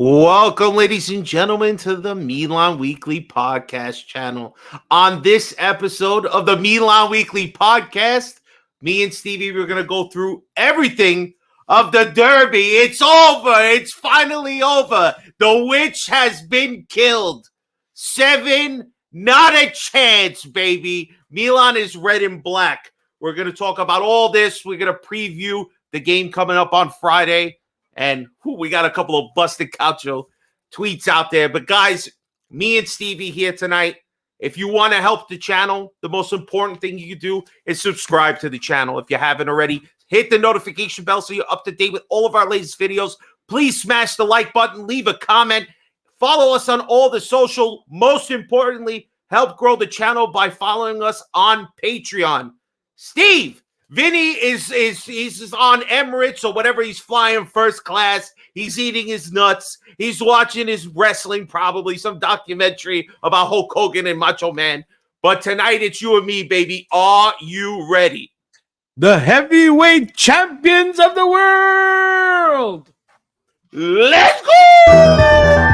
Welcome, ladies and gentlemen, to the Milan Weekly Podcast channel. On this episode of the Milan Weekly Podcast, me and Stevie, we're going to go through everything of the derby. It's over. It's finally over. The witch has been killed. 7, not a chance, baby. Milan is red and black. We're going to talk about all this. We're going to preview the game coming up on Friday. And we got a couple of busted Calcio tweets out there. But guys, me and Stevie here tonight. If you want to help the channel, the most important thing you can do is subscribe to the channel. If you haven't already, hit the notification bell so you're up to date with all of our latest videos. Please smash the like button, leave a comment, follow us on all the social. Most importantly, help grow the channel by following us on Patreon. Steve, Vinny is on Emirates or whatever. He's flying first class. He's eating his nuts. He's watching his wrestling, probably some documentary about Hulk Hogan and Macho Man. But tonight it's you and me, baby. Are you ready? The heavyweight champions of the world. Let's go!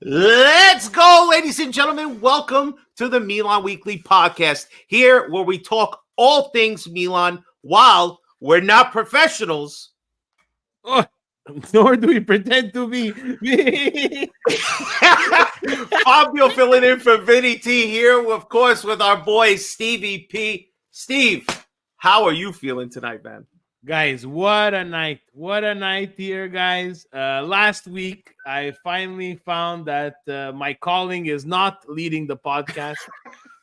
Let's go, ladies and gentlemen. Welcome to the Milan Weekly Podcast, here where we talk all things Milan while we're not professionals. Oh, nor do we pretend to be. Fabio filling in for Vinny T here, of course, with our boy Stevie P. Steve, how are you feeling tonight, man? Guys, what a night. What a night here, guys. Last week, I finally found that my calling is not leading the podcast.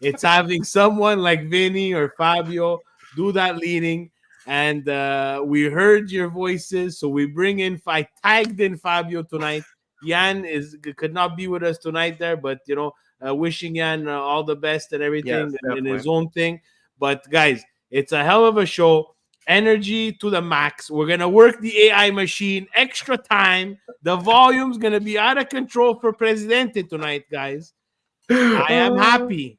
It's having someone like Vinny or Fabio do that leading. And we heard your voices, so we bring in, I tagged in Fabio tonight. Yann could not be with us tonight there, but, wishing Yann all the best and everything in his own thing. But, guys, it's a hell of a show. Energy to the max. We're going to work the AI machine extra time. The volume's going to be out of control for Presidente tonight, guys. I am happy.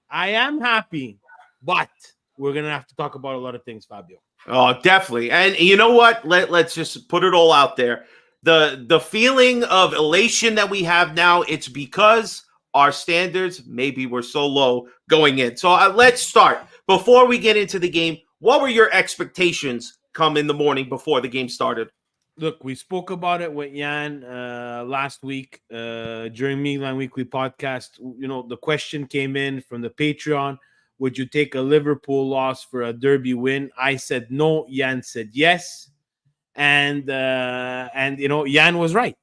But we're going to have to talk about a lot of things, Fabio. Oh, definitely. And you know what? Let's just put it all out there. The feeling of elation that we have now, it's because our standards maybe were so low going in. So let's start. Before we get into the game, what were your expectations come in the morning before the game started? Look, we spoke about it with Yann last week during Milan Weekly Podcast. The question came in from the Patreon. Would you take a Liverpool loss for a derby win? I said no. Yann said yes. And Yann was right.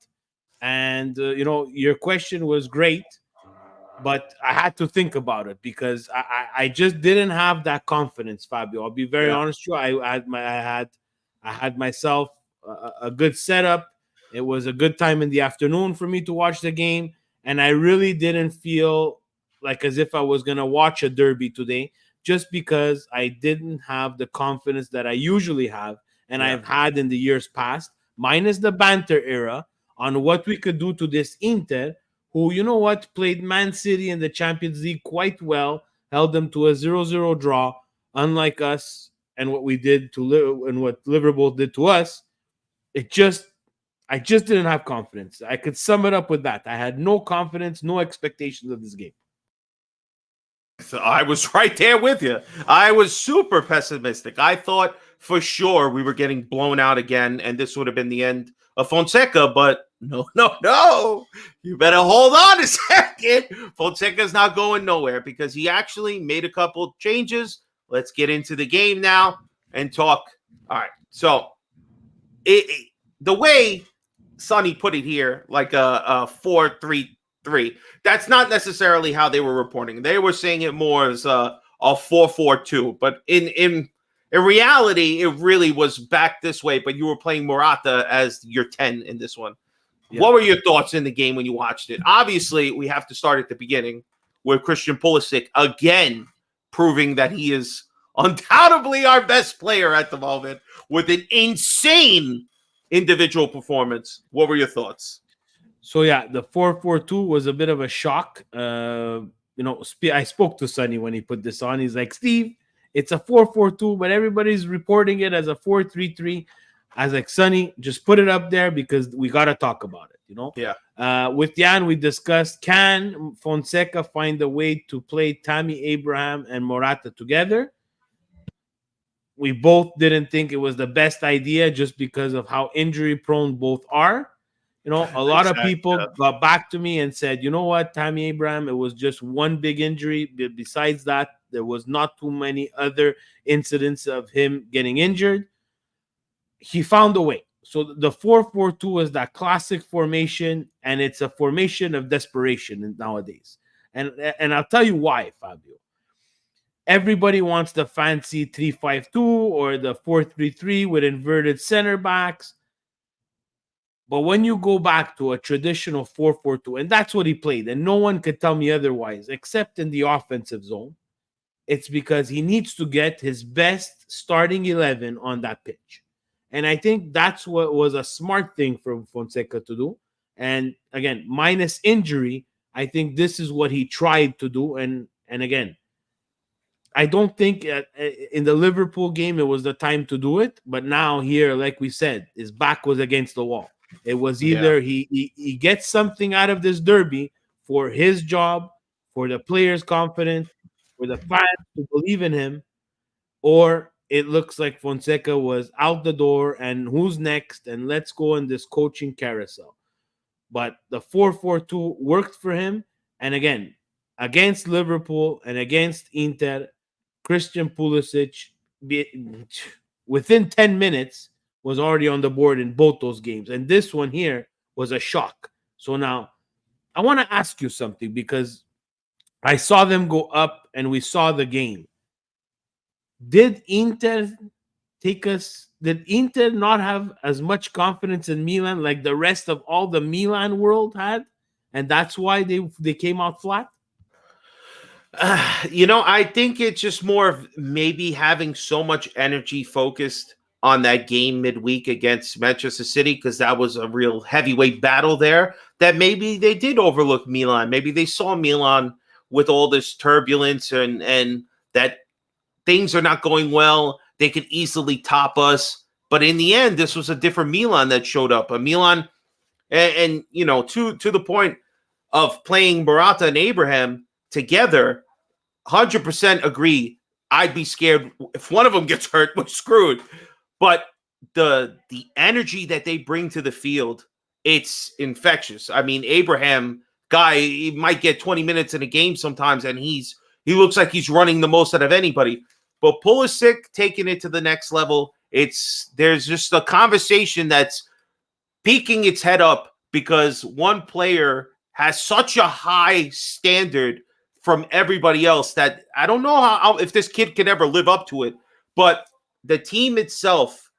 And, your question was great. But I had to think about it because I just didn't have that confidence, Fabio. I'll be very honest with you. I had myself a good setup. It was a good time in the afternoon for me to watch the game, and I really didn't feel like as if I was gonna watch a derby today, just because I didn't have the confidence that I usually have and I've had in the years past, minus the banter era, on what we could do to this Inter, who, played Man City in the Champions League quite well, held them to a 0-0 draw, unlike us and what we did and what Liverpool did to us. I just didn't have confidence. I could sum it up with that. I had no confidence, no expectations of this game. So I was right there with you. I was super pessimistic. I thought for sure we were getting blown out again, and this would have been the end of Fonseca, but no. You better hold on a second. Fonseca's not going nowhere because he actually made a couple changes. Let's get into the game now and talk. All right. So the way Sonny put it here, like a 4-3-3, that's not necessarily how they were reporting. They were saying it more as a 4-4-2. But in reality, it really was back this way. But you were playing Morata as your 10 in this one. Yeah. What were your thoughts in the game when you watched it? Obviously, we have to start at the beginning with Christian Pulisic again proving that he is undoubtedly our best player at the moment with an insane individual performance. What were your thoughts? So yeah, the 4-4-2 was a bit of a shock. I spoke to Sonny when he put this on. He's like, Steve, it's a 4-4-2, but everybody's reporting it as a 4-3-3. I was like, Sonny, just put it up there because we got to talk about it, Yeah. With Yann, we discussed, can Fonseca find a way to play Tammy Abraham and Morata together? We both didn't think it was the best idea just because of how injury-prone both are. A lot of people got back to me and said, you know what, Tammy Abraham, it was just one big injury. Besides that, there was not too many other incidents of him getting injured. He found a way. So the 4-4-2 is that classic formation, and it's a formation of desperation nowadays. And I'll tell you why, Fabio. Everybody wants the fancy 3-5-2 or the 4-3-3 with inverted center backs. But when you go back to a traditional 4-4-2, and that's what he played, and no one could tell me otherwise, except in the offensive zone, it's because he needs to get his best starting 11 on that pitch. And I think that's what was a smart thing for Fonseca to do. And again, minus injury, I think this is what he tried to do. And again, I don't think in the Liverpool game it was the time to do it. But now here, like we said, his back was against the wall. It was either he gets something out of this derby for his job, for the players' confidence, for the fans to believe in him, or it looks like Fonseca was out the door and who's next, and let's go in this coaching carousel. But the 4-4-2 worked for him. And again, against Liverpool and against Inter, Christian Pulisic, within 10 minutes, was already on the board in both those games. And this one here was a shock. So now, I want to ask you something because I saw them go up and we saw the game. Did Inter not have as much confidence in Milan like the rest of all the Milan world had? And that's why they came out flat? I think it's just more of maybe having so much energy focused on that game midweek against Manchester City, because that was a real heavyweight battle there, that maybe they did overlook Milan. Maybe they saw Milan with all this turbulence and that things are not going well. They could easily top us. But in the end, this was a different Milan that showed up. A Milan, and to the point of playing Morata and Abraham together, 100% agree. I'd be scared if one of them gets hurt, we're screwed. But the energy that they bring to the field, it's infectious. I mean, Abraham, he might get 20 minutes in a game sometimes, and he looks like he's running the most out of anybody. But Pulisic taking it to the next level, there's just a conversation that's peeking its head up because one player has such a high standard from everybody else that I don't know how if this kid could ever live up to it. But the team itself,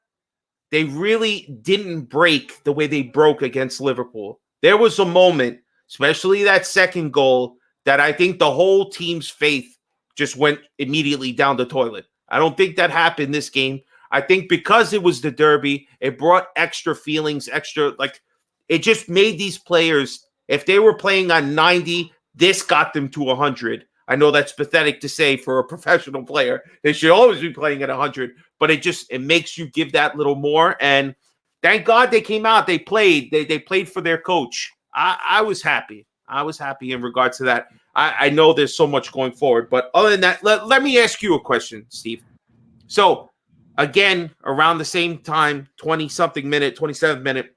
they really didn't break the way they broke against Liverpool. There was a moment, especially that second goal, that I think the whole team's faith just went immediately down the toilet. I don't think that happened this game. I think because it was the derby, it brought extra feelings, it just made these players, if they were playing on 90, this got them to 100. I know that's pathetic to say for a professional player. They should always be playing at 100, but it makes you give that little more. And thank God they came out. They played. They played for their coach. I was happy. I was happy in regards to that. I know there's so much going forward, but other than that, let me ask you a question, Steve. So, again, around the same time, 27 minute,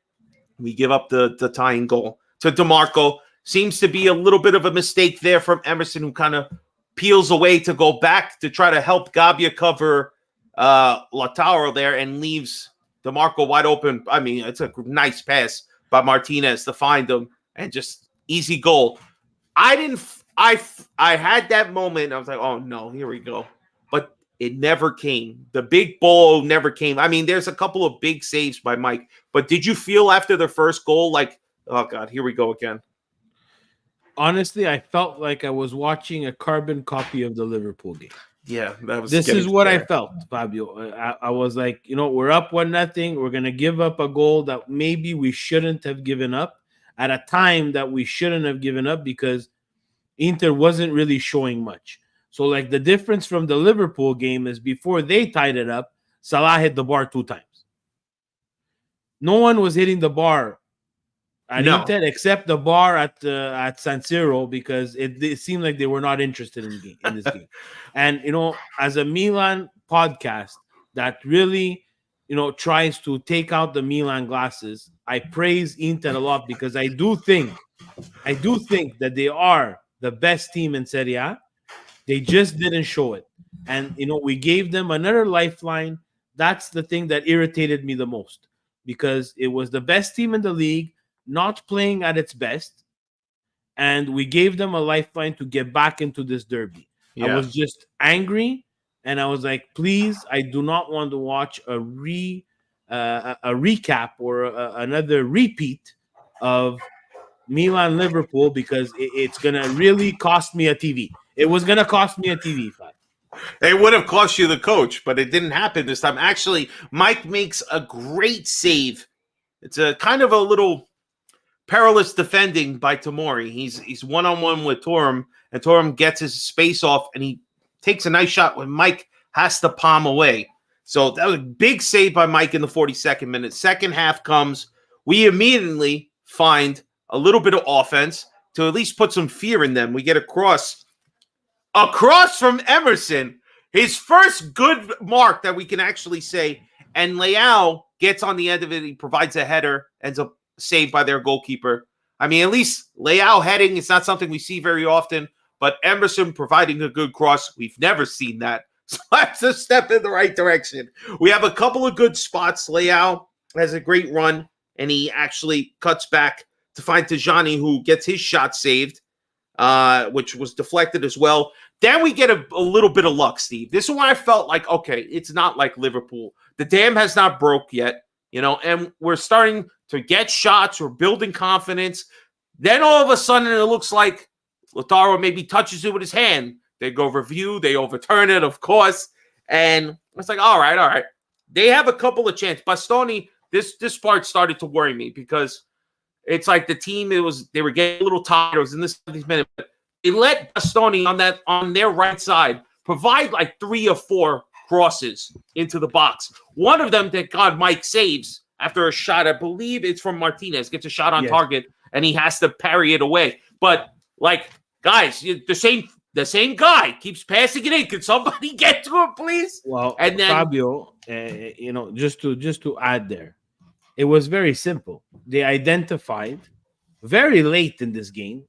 We give up the tying goal to DeMarco. Seems to be a little bit of a mistake there from Emerson, who kind of peels away to go back to try to help Gabbia cover Lautaro there and leaves DeMarco wide open. I mean, it's a nice pass by Martinez to find him and just easy goal. I had that moment. I was like, oh no, here we go. But it never came. The big ball never came. I mean, there's a couple of big saves by Mike. But did you feel after the first goal like, oh God, here we go again? Honestly, I felt like I was watching a carbon copy of the Liverpool game. Yeah, that was. This is what I felt, Fabio. I was like, we're up 1-0. We're gonna give up a goal that maybe we shouldn't have given up at a time that we shouldn't have given up, because Inter wasn't really showing much. So, like, the difference from the Liverpool game is before they tied it up, Salah hit the bar 2 times. No one was hitting the bar at Inter except the bar at San Siro, because it seemed like they were not interested in this game. And, as a Milan podcast that really, tries to take out the Milan glasses, I praise Inter a lot, because I do think that they are the best team in Serie A. They just didn't show it. And, we gave them another lifeline. That's the thing that irritated me the most, because it was the best team in the league, not playing at its best, and we gave them a lifeline to get back into this derby. Yeah. I was just angry, and I was like, please, I do not want to watch a recap or another repeat of Milan-Liverpool, because it's going to really cost me a TV. It was going to cost me a TV, Fab. It would have cost you the coach, but it didn't happen this time. Actually, Mike makes a great save. It's a kind of a little perilous defending by Tomori. He's one-on-one with Thuram, and Thuram gets his space off, and he takes a nice shot when Mike has to palm away. So that was a big save by Mike in the 42nd minute. Second half comes. We immediately find a little bit of offense to at least put some fear in them. We get a cross from Emerson, his first good mark that we can actually say, and Leao gets on the end of it. He provides a header, ends up saved by their goalkeeper. I mean, at least Leao heading is not something we see very often, but Emerson providing a good cross, we've never seen that. So that's a step in the right direction. We have a couple of good spots. Leao has a great run, and he actually cuts back to find Tajani, who gets his shot saved, which was deflected as well. Then we get a little bit of luck, Steve. This is why I felt like, okay, it's not like Liverpool. The dam has not broke yet, and we're starting to get shots. We're building confidence. Then all of a sudden, it looks like Lautaro maybe touches it with his hand. They go review. They overturn it, of course. And it's like, all right. They have a couple of chances. Bastoni, this part started to worry me, because it's like the team, they were getting a little tired. It was in the 70th minute. But they let Bastoni on their right side provide like 3 or 4 crosses into the box. One of them that Mike saves after a shot, I believe it's from Martinez, gets a shot on target, and he has to parry it away. But, like, guys, the same guy keeps passing it in. Can somebody get to him, please? Well, and then Fabio, just to add there, it was very simple. They identified very late in this game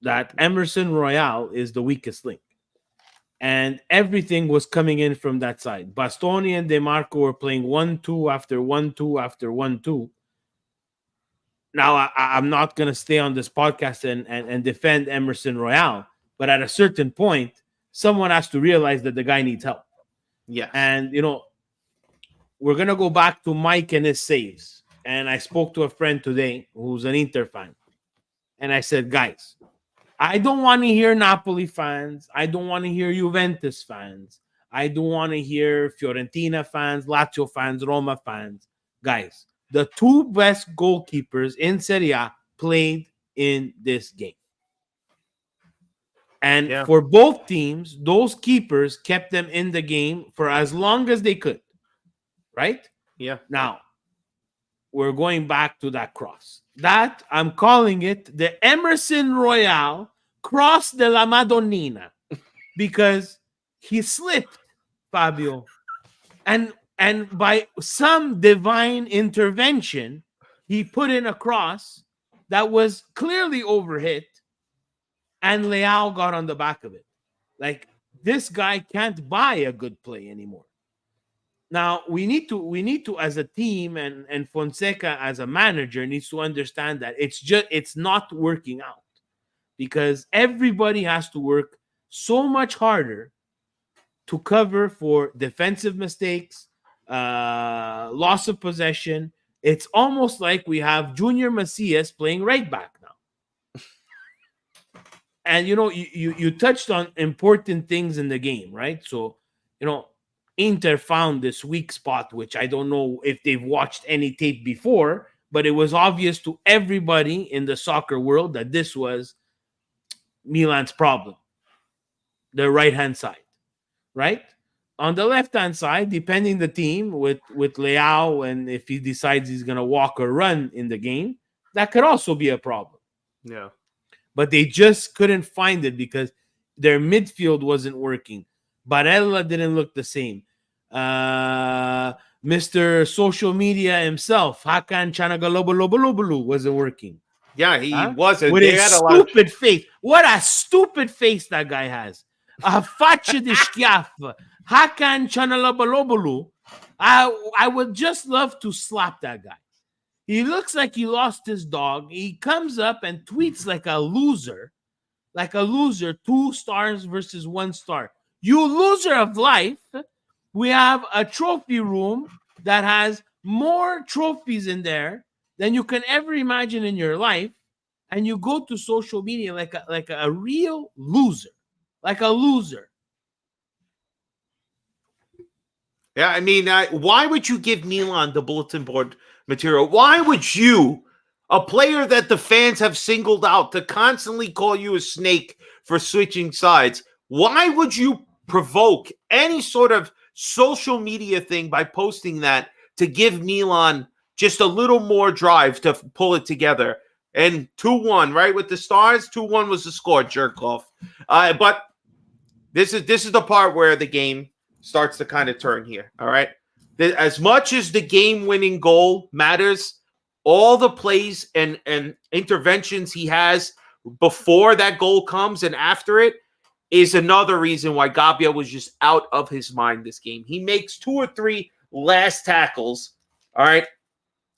that Emerson Royale is the weakest link. And everything was coming in from that side. Bastoni and DeMarco were playing 1-2 after 1-2 after 1-2. Now, I'm not going to stay on this podcast and defend Emerson Royale, but at a certain point, someone has to realize that the guy needs help. Yeah. And, we're going to go back to Mike and his saves. And I spoke to a friend today who's an Inter fan. And I said, guys, I don't want to hear Napoli fans. I don't want to hear Juventus fans. I don't want to hear Fiorentina fans, Lazio fans, Roma fans. Guys, the 2 best goalkeepers in Serie A played in this game. And for both teams, those keepers kept them in the game for as long as they could. Right? Yeah. Now, we're going back to that cross. That, I'm calling it the Emerson Royale cross de la Madonnina, because he slipped, Fabio. And by some divine intervention, he put in a cross that was clearly overhit, and Leao got on the back of it. Like, this guy can't buy a good play anymore. Now we need to as a team, and Fonseca as a manager needs to understand that it's not working out, because everybody has to work so much harder to cover for defensive mistakes, loss of possession. It's almost like we have Junior Macias playing right back now. And you touched on important things in the game, right? So Inter found this weak spot, which I don't know if they've watched any tape before, but it was obvious to everybody in the soccer world that this was Milan's problem. The right-hand side, right? On the left-hand side, depending the team with Leao, and if he decides he's going to walk or run in the game, that could also be a problem. Yeah. But they just couldn't find it because their midfield wasn't working. Barella didn't look the same. Mr. Social Media himself, Hakan Chanagalobolobolu, wasn't working. Yeah, he wasn't. With his stupid face. What a stupid face that guy has. A faccia di schiaffo. Hakan Chanagalobolobolu. I would just love to slap that guy. He looks like he lost his dog. He comes up and tweets like a loser. 2 stars versus 1 star. You loser of life. We have a trophy room that has more trophies in there than you can ever imagine in your life, and you go to social media like a real loser. Like a loser. Yeah, I mean, why would you give Milan the bulletin board material? Why would you, a player that the fans have singled out to constantly call you a snake for switching sides, why would you provoke any sort of social media thing by posting that to give Milan just a little more drive to pull it together? And 2-1, right, with the stars? 2-1 was the score, jerk off. But this is the part where the game starts to kind of turn here, all right? As much as the game-winning goal matters, all the plays and interventions he has before that goal comes and after it is another reason why Gabbia was just out of his mind this game. He makes 2 or 3 last tackles, all right?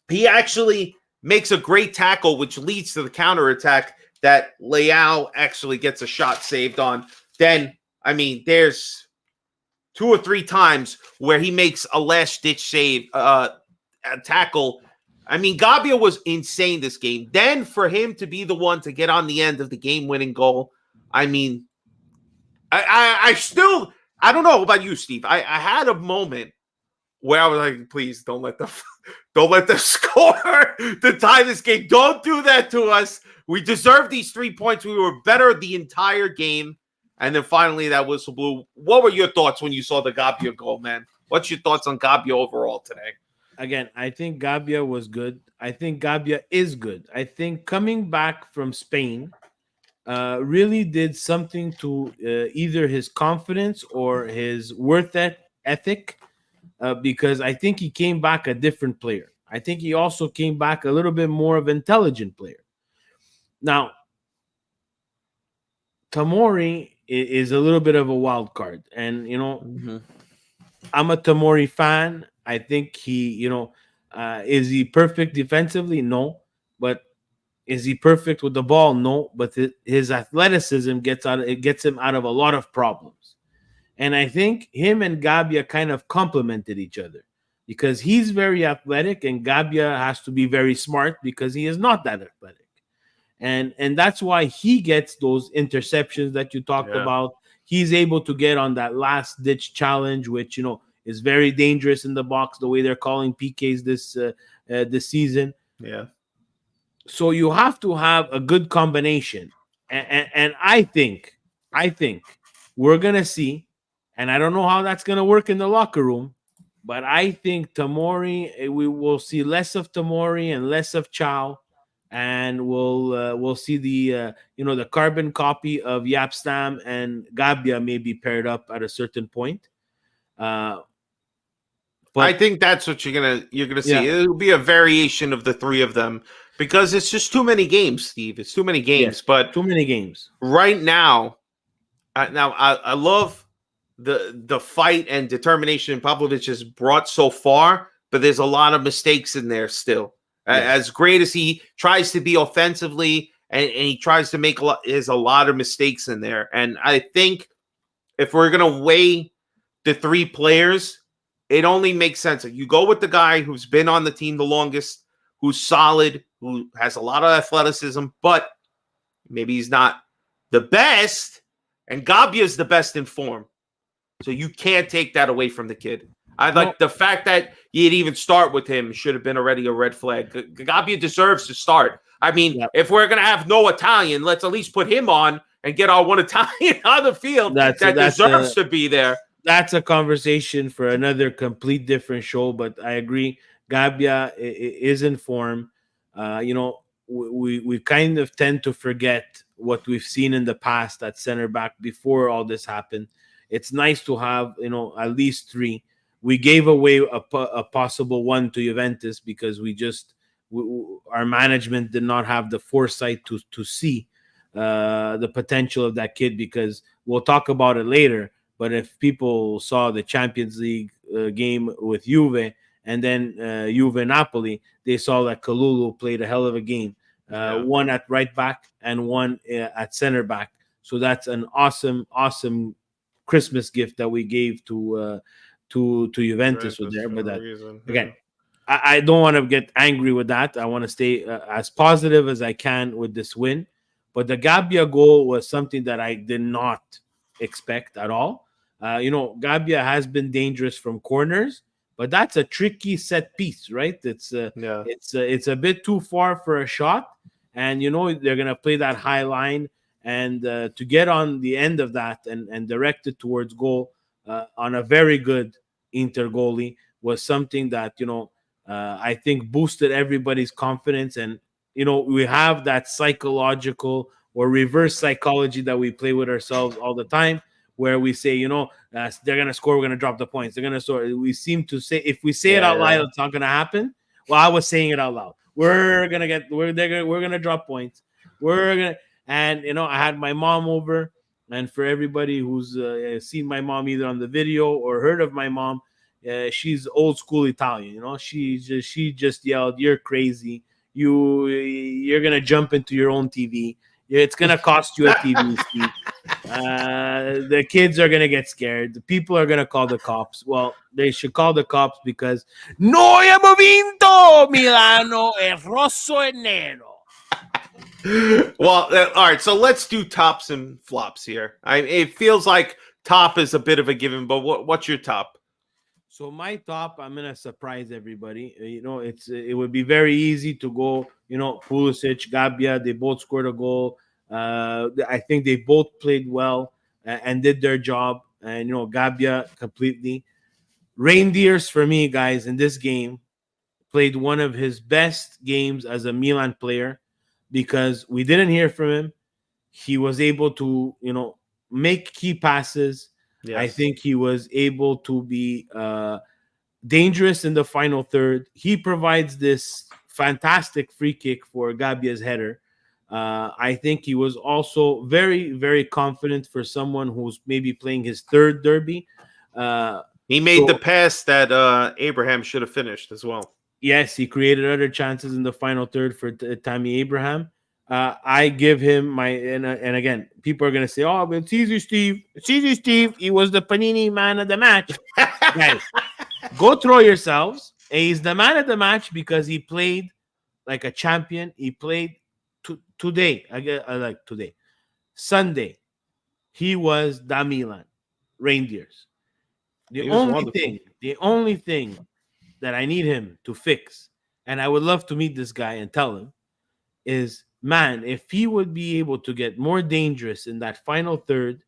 He actually makes a great tackle, which leads to the counterattack that Leao actually gets a shot saved on. Then, I mean, there's 2 or 3 times where he makes a last-ditch save, a tackle. I mean, Gabbia was insane this game. Then for him to be the one to get on the end of the game-winning goal, I mean, I still, I don't know about you, Steve. I had a moment where I was like, please don't let them score to tie this game. Don't do that to us. We deserve these 3 points. We were better the entire game. And then finally that whistle blew. What were your thoughts when you saw the Gabbia goal, man? What's your thoughts on Gabbia overall today? Again, I think Gabbia was good. I think Gabbia is good. I think coming back from Spain really did something to either his confidence or his worth ethic, because I think he came back a different player. I think he also came back a little bit more of an intelligent player. Now, Tomori is a little bit of a wild card. And, I'm a Tomori fan. I think he, is he perfect defensively? No. But is he perfect with the ball? No. But his athleticism gets him out of a lot of problems. And I think him and Gabbia kind of complemented each other, because he's very athletic and Gabbia has to be very smart because he is not that athletic. And that's why he gets those interceptions that you talked about. He's able to get on that last-ditch challenge, which, is very dangerous in the box, the way they're calling PKs this season. Yeah. So you have to have a good combination. And I think we're going to see, and I don't know how that's going to work in the locker room, but I think Tomori, we will see less of Tomori and less of Chow. And we'll see the the carbon copy of Yapstam and Gabbia may be paired up at a certain point. But I think that's what you're gonna see. Yeah. It'll be a variation of the three of them because it's just too many games, Steve. It's too many games. Yes, But too many games. right now, I love the fight and determination Pavlovic has brought so far, but there's a lot of mistakes in there still. Yes. As great as he tries to be offensively, and he tries to make there's a lot of mistakes in there. And I think if we're gonna weigh the three players, it only makes sense. You go with the guy who's been on the team the longest, who's solid, who has a lot of athleticism, but maybe he's not the best. And Gabbia is the best in form. So you can't take that away from the kid. I like the fact that you'd even start with him should have been already a red flag. Gabbia deserves to start. I mean, if we're going to have no Italian, let's at least put him on and get our one Italian on the field that deserves to be there. That's a conversation for another complete different show, but I agree. Gabbia is in form. We kind of tend to forget what we've seen in the past at center back before all this happened. It's nice to have, at least three. We gave away a possible one to Juventus because our management did not have the foresight to see the potential of that kid, because we'll talk about it later. But if people saw the Champions League game with Juve and then Juve Napoli, they saw that Kalulu played a hell of a game. One at right back and one at center back. So that's an awesome Christmas gift that we gave to Juventus with there. But again, I don't want to get angry with that. I want to stay as positive as I can with this win. But the Gabbia goal was something that I did not expect at all. Gabbia has been dangerous from corners, but that's a tricky set piece, right? It's a bit too far for a shot, and they're gonna play that high line, and to get on the end of that and direct it towards goal on a very good Inter goalie was something that I think boosted everybody's confidence. And we have that psychological or reverse psychology that we play with ourselves all the time, where we say, they're going to score, we're going to drop the points. They're going to score. We seem to say, if we say it out loud, it's not going to happen. Well, I was saying it out loud. We're going to drop points. And I had my mom over, and for everybody who's seen my mom either on the video or heard of my mom, she's old school Italian. She just yelled, "You're crazy. You're going to jump into your own TV. It's going to cost you a TV, Steve. The kids are going to get scared. The people are going to call the cops." Well, they should call the cops because noi abbiamo vinto, Milano è rosso e nero. Well, all right. So let's do tops and flops here. It feels like top is a bit of a given, but what's your top? So my top, I'm gonna surprise everybody. It would be very easy to go. Pulisic, Gabbia, they both scored a goal. I think they both played well and did their job. And Gabbia completely. Reindeers for me, guys, in this game played one of his best games as a Milan player, because we didn't hear from him. He was able to, make key passes. Yes. I think he was able to be dangerous in the final third. He provides this fantastic free kick for Gabbia's header. I think he was also very, very confident for someone who's maybe playing his third derby. He made the pass that Abraham should have finished as well. Yes, he created other chances in the final third for Tammy Abraham. I give him and again, people are going to say, "Oh, but it's easy, Steve. It's easy, Steve. He was the Panini man of the match." Guys, go throw yourselves. He's the man of the match because he played like a champion. He played today. I like today. Sunday, he was da Milan. Reindeers. The only thing that I need him to fix, and I would love to meet this guy and tell him, is, man, if he would be able to get more dangerous in that final third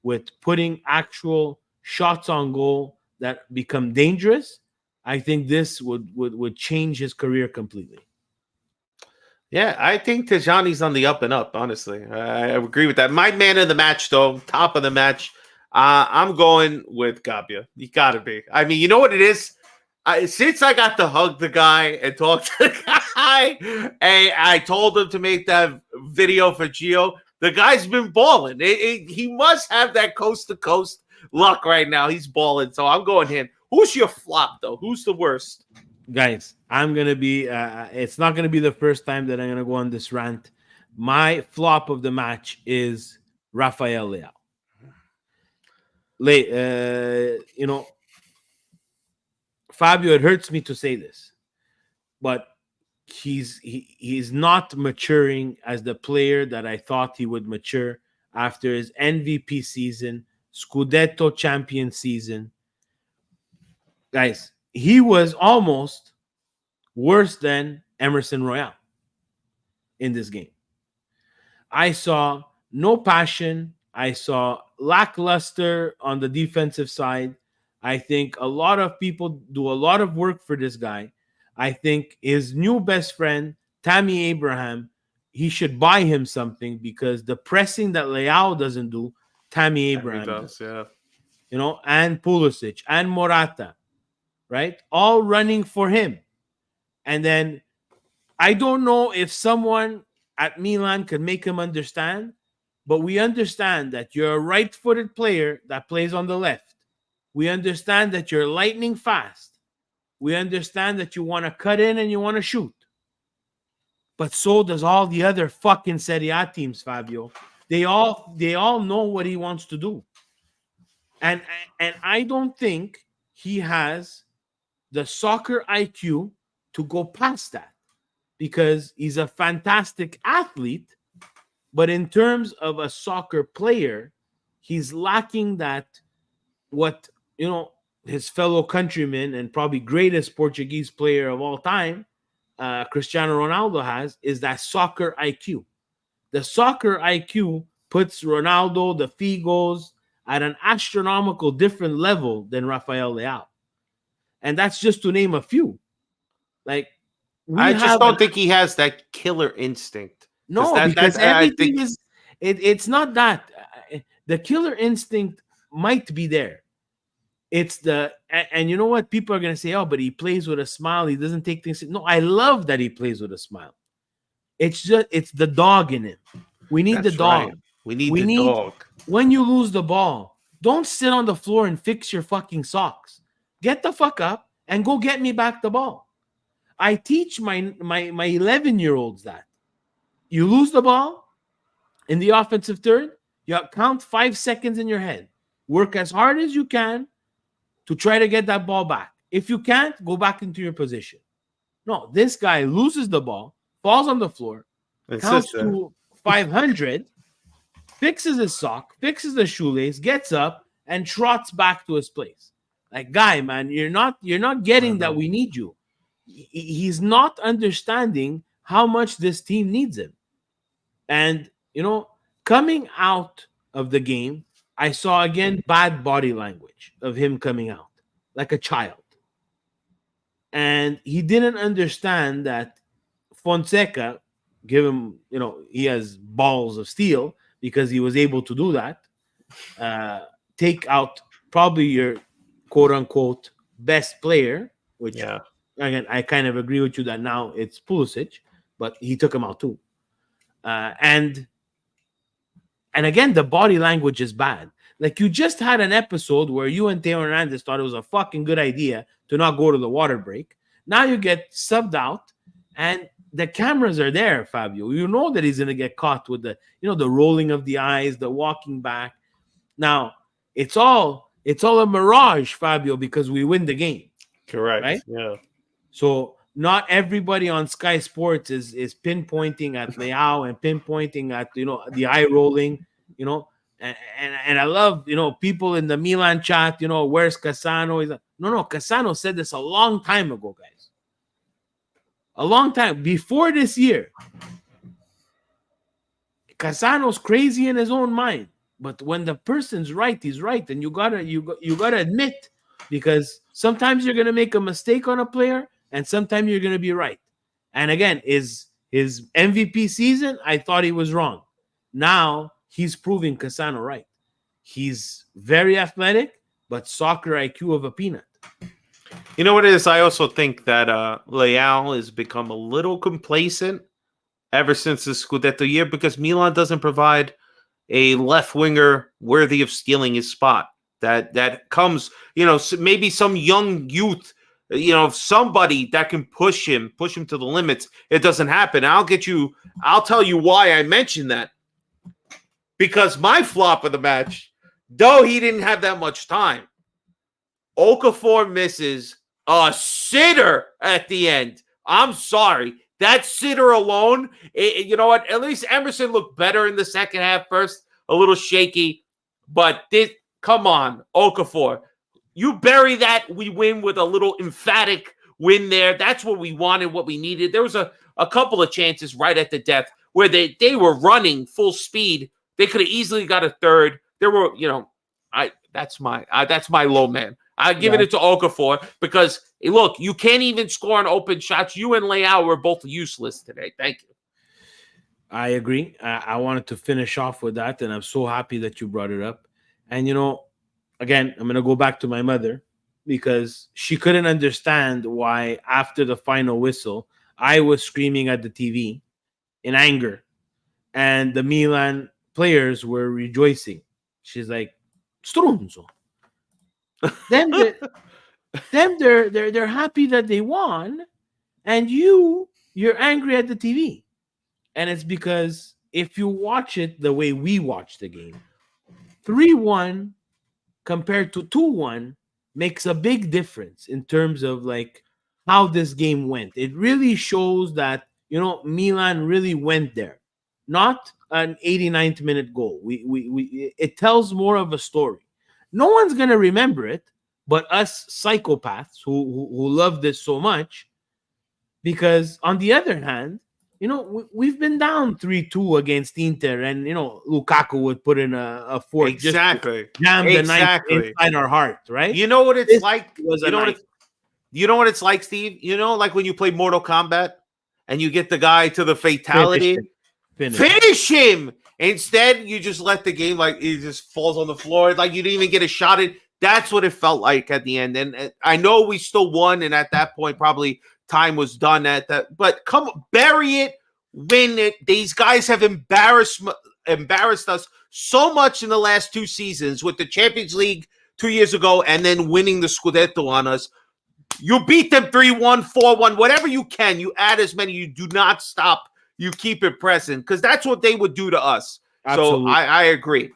with putting actual shots on goal that become dangerous, I think this would change his career completely. Yeah, I think Tajani's on the up and up, honestly. I agree with that. My man of the match, though, top of the match, I'm going with Gabbia. You got to be. I mean, you know what it is? since I got to hug the guy and talk to the guy, and I told him to make that video for Gio, the guy's been balling. He must have that coast to coast luck right now. He's balling, so I'm going him. Who's your flop though? Who's the worst? Guys, I'm gonna be. It's not gonna be the first time that I'm gonna go on this rant. My flop of the match is Rafael Leao. Fabio, it hurts me to say this, but he's not maturing as the player that I thought he would mature after his MVP season, Scudetto champion season. Guys, he was almost worse than Emerson Royal in this game. I saw no passion. I saw lackluster on the defensive side. I think a lot of people do a lot of work for this guy. I think his new best friend, Tammy Abraham, he should buy him something because the pressing that Leao doesn't do, Tammy Abraham does. Yeah. And Pulisic and Morata, right? All running for him. And then I don't know if someone at Milan could make him understand, but we understand that you're a right-footed player that plays on the left. We understand that you're lightning fast. We understand that you want to cut in and you want to shoot. But so does all the other fucking Serie A teams, Fabio. They all know what he wants to do. And I don't think he has the soccer IQ to go past that, because he's a fantastic athlete, but in terms of a soccer player, he's lacking that what his fellow countryman and probably greatest Portuguese player of all time, Cristiano Ronaldo, has, is that soccer IQ. The soccer IQ puts Ronaldo, the Figos, at an astronomical different level than Rafael Leao. And that's just to name a few. Like, I just don't think he has that killer instinct. No, because everything is. It's not that. The killer instinct might be there. It's and you know what? People are gonna say, "Oh, but he plays with a smile. He doesn't take things." No, I love that he plays with a smile. It's the dog in him. We need the dog. Right. We need the dog. When you lose the ball, don't sit on the floor and fix your fucking socks. Get the fuck up and go get me back the ball. I teach my 11-year-olds that. You lose the ball in the offensive third, you count 5 seconds in your head. Work as hard as you can to try to get that ball back. If you can't, go back into your position. No, this guy loses the ball, falls on the floor, counts to 500, fixes his sock, fixes the shoelace, gets up, and trots back to his place. Like, guy, man, you're not getting that we need you. He's not understanding how much this team needs him. And, coming out of the game, I saw again bad body language of him coming out like a child. And he didn't understand that Fonseca, give him, he has balls of steel because he was able to do that. Take out probably your quote unquote best player, which again, I kind of agree with you that now it's Pulisic, but he took him out too. And again, the body language is bad. Like, you just had an episode where you and Theo Hernandez thought it was a fucking good idea to not go to the water break. Now you get subbed out, and the cameras are there, Fabio. You know that he's going to get caught with the rolling of the eyes, the walking back. Now, it's all a mirage, Fabio, because we win the game. Correct. Right? Yeah. So not everybody on Sky Sports is pinpointing at Leao and pinpointing at the eye rolling, and I love people in the Milan chat, where's Cassano? He's like, no, Cassano said this a long time ago, guys. A long time before this year. Cassano's crazy in his own mind, but when the person's right, he's right, and you gotta admit, because sometimes you're gonna make a mistake on a player, and sometimes you're gonna be right. And again, his MVP season, I thought he was wrong. Now he's proving Cassano right. He's very athletic, but soccer IQ of a peanut. You know what it is? I also think that Leao has become a little complacent ever since the Scudetto year because Milan doesn't provide a left winger worthy of stealing his spot. That comes, maybe some young youth, somebody that can push him to the limits. It doesn't happen. I'll tell you why I mentioned that. Because my flop of the match, though he didn't have that much time, Okafor misses a sitter at the end. I'm sorry. That sitter alone, you know what? At least Emerson looked better in the second half. First, a little shaky. But come on, Okafor. You bury that, we win with a little emphatic win there. That's what we wanted, what we needed. There was a couple of chances right at the death where they were running full speed. They could have easily got a third. There were, that's my low man. I'm giving it to Okafor because, look, you can't even score on open shots. You and Leao were both useless today. Thank you. I agree. I wanted to finish off with that, and I'm so happy that you brought it up. And, again, I'm going to go back to my mother because she couldn't understand why after the final whistle, I was screaming at the TV in anger, and the Milan players were rejoicing. She's like, Strunzo. They're happy that they won, and you're angry at the TV. And it's because if you watch it the way we watch the game, 3-1 compared to 2-1 makes a big difference in terms of like how this game went. It really shows that Milan really went there, not an 89th minute goal. It tells more of a story. No one's going to remember it, but us psychopaths who love this so much, because on the other hand, we've been down 3-2 against Inter, and Lukaku would put in a fork exactly just to jam the knife inside our heart, right? You know what it's like? You know what it's like, Steve? Like when you play Mortal Kombat and you get the guy to the fatality, finish him. Instead, you just let the game, like, he just falls on the floor. Like, you didn't even get a shot at. That's what it felt like at the end. And I know we still won, and at that point, probably time was done at that. But bury it, win it. These guys have embarrassed us so much in the last 2 seasons with the Champions League 2 years ago and then winning the Scudetto on us. You beat them 3-1, 4-1, whatever you can. You add as many. You do not stop. You keep it present because that's what they would do to us. Absolutely. So I agree.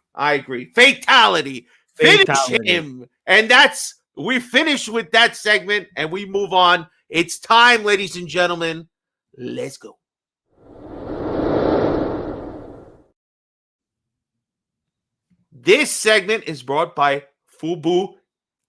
Fatality. Finish him. And we finish with that segment and we move on. It's time, ladies and gentlemen. Let's go. This segment is brought by Fubu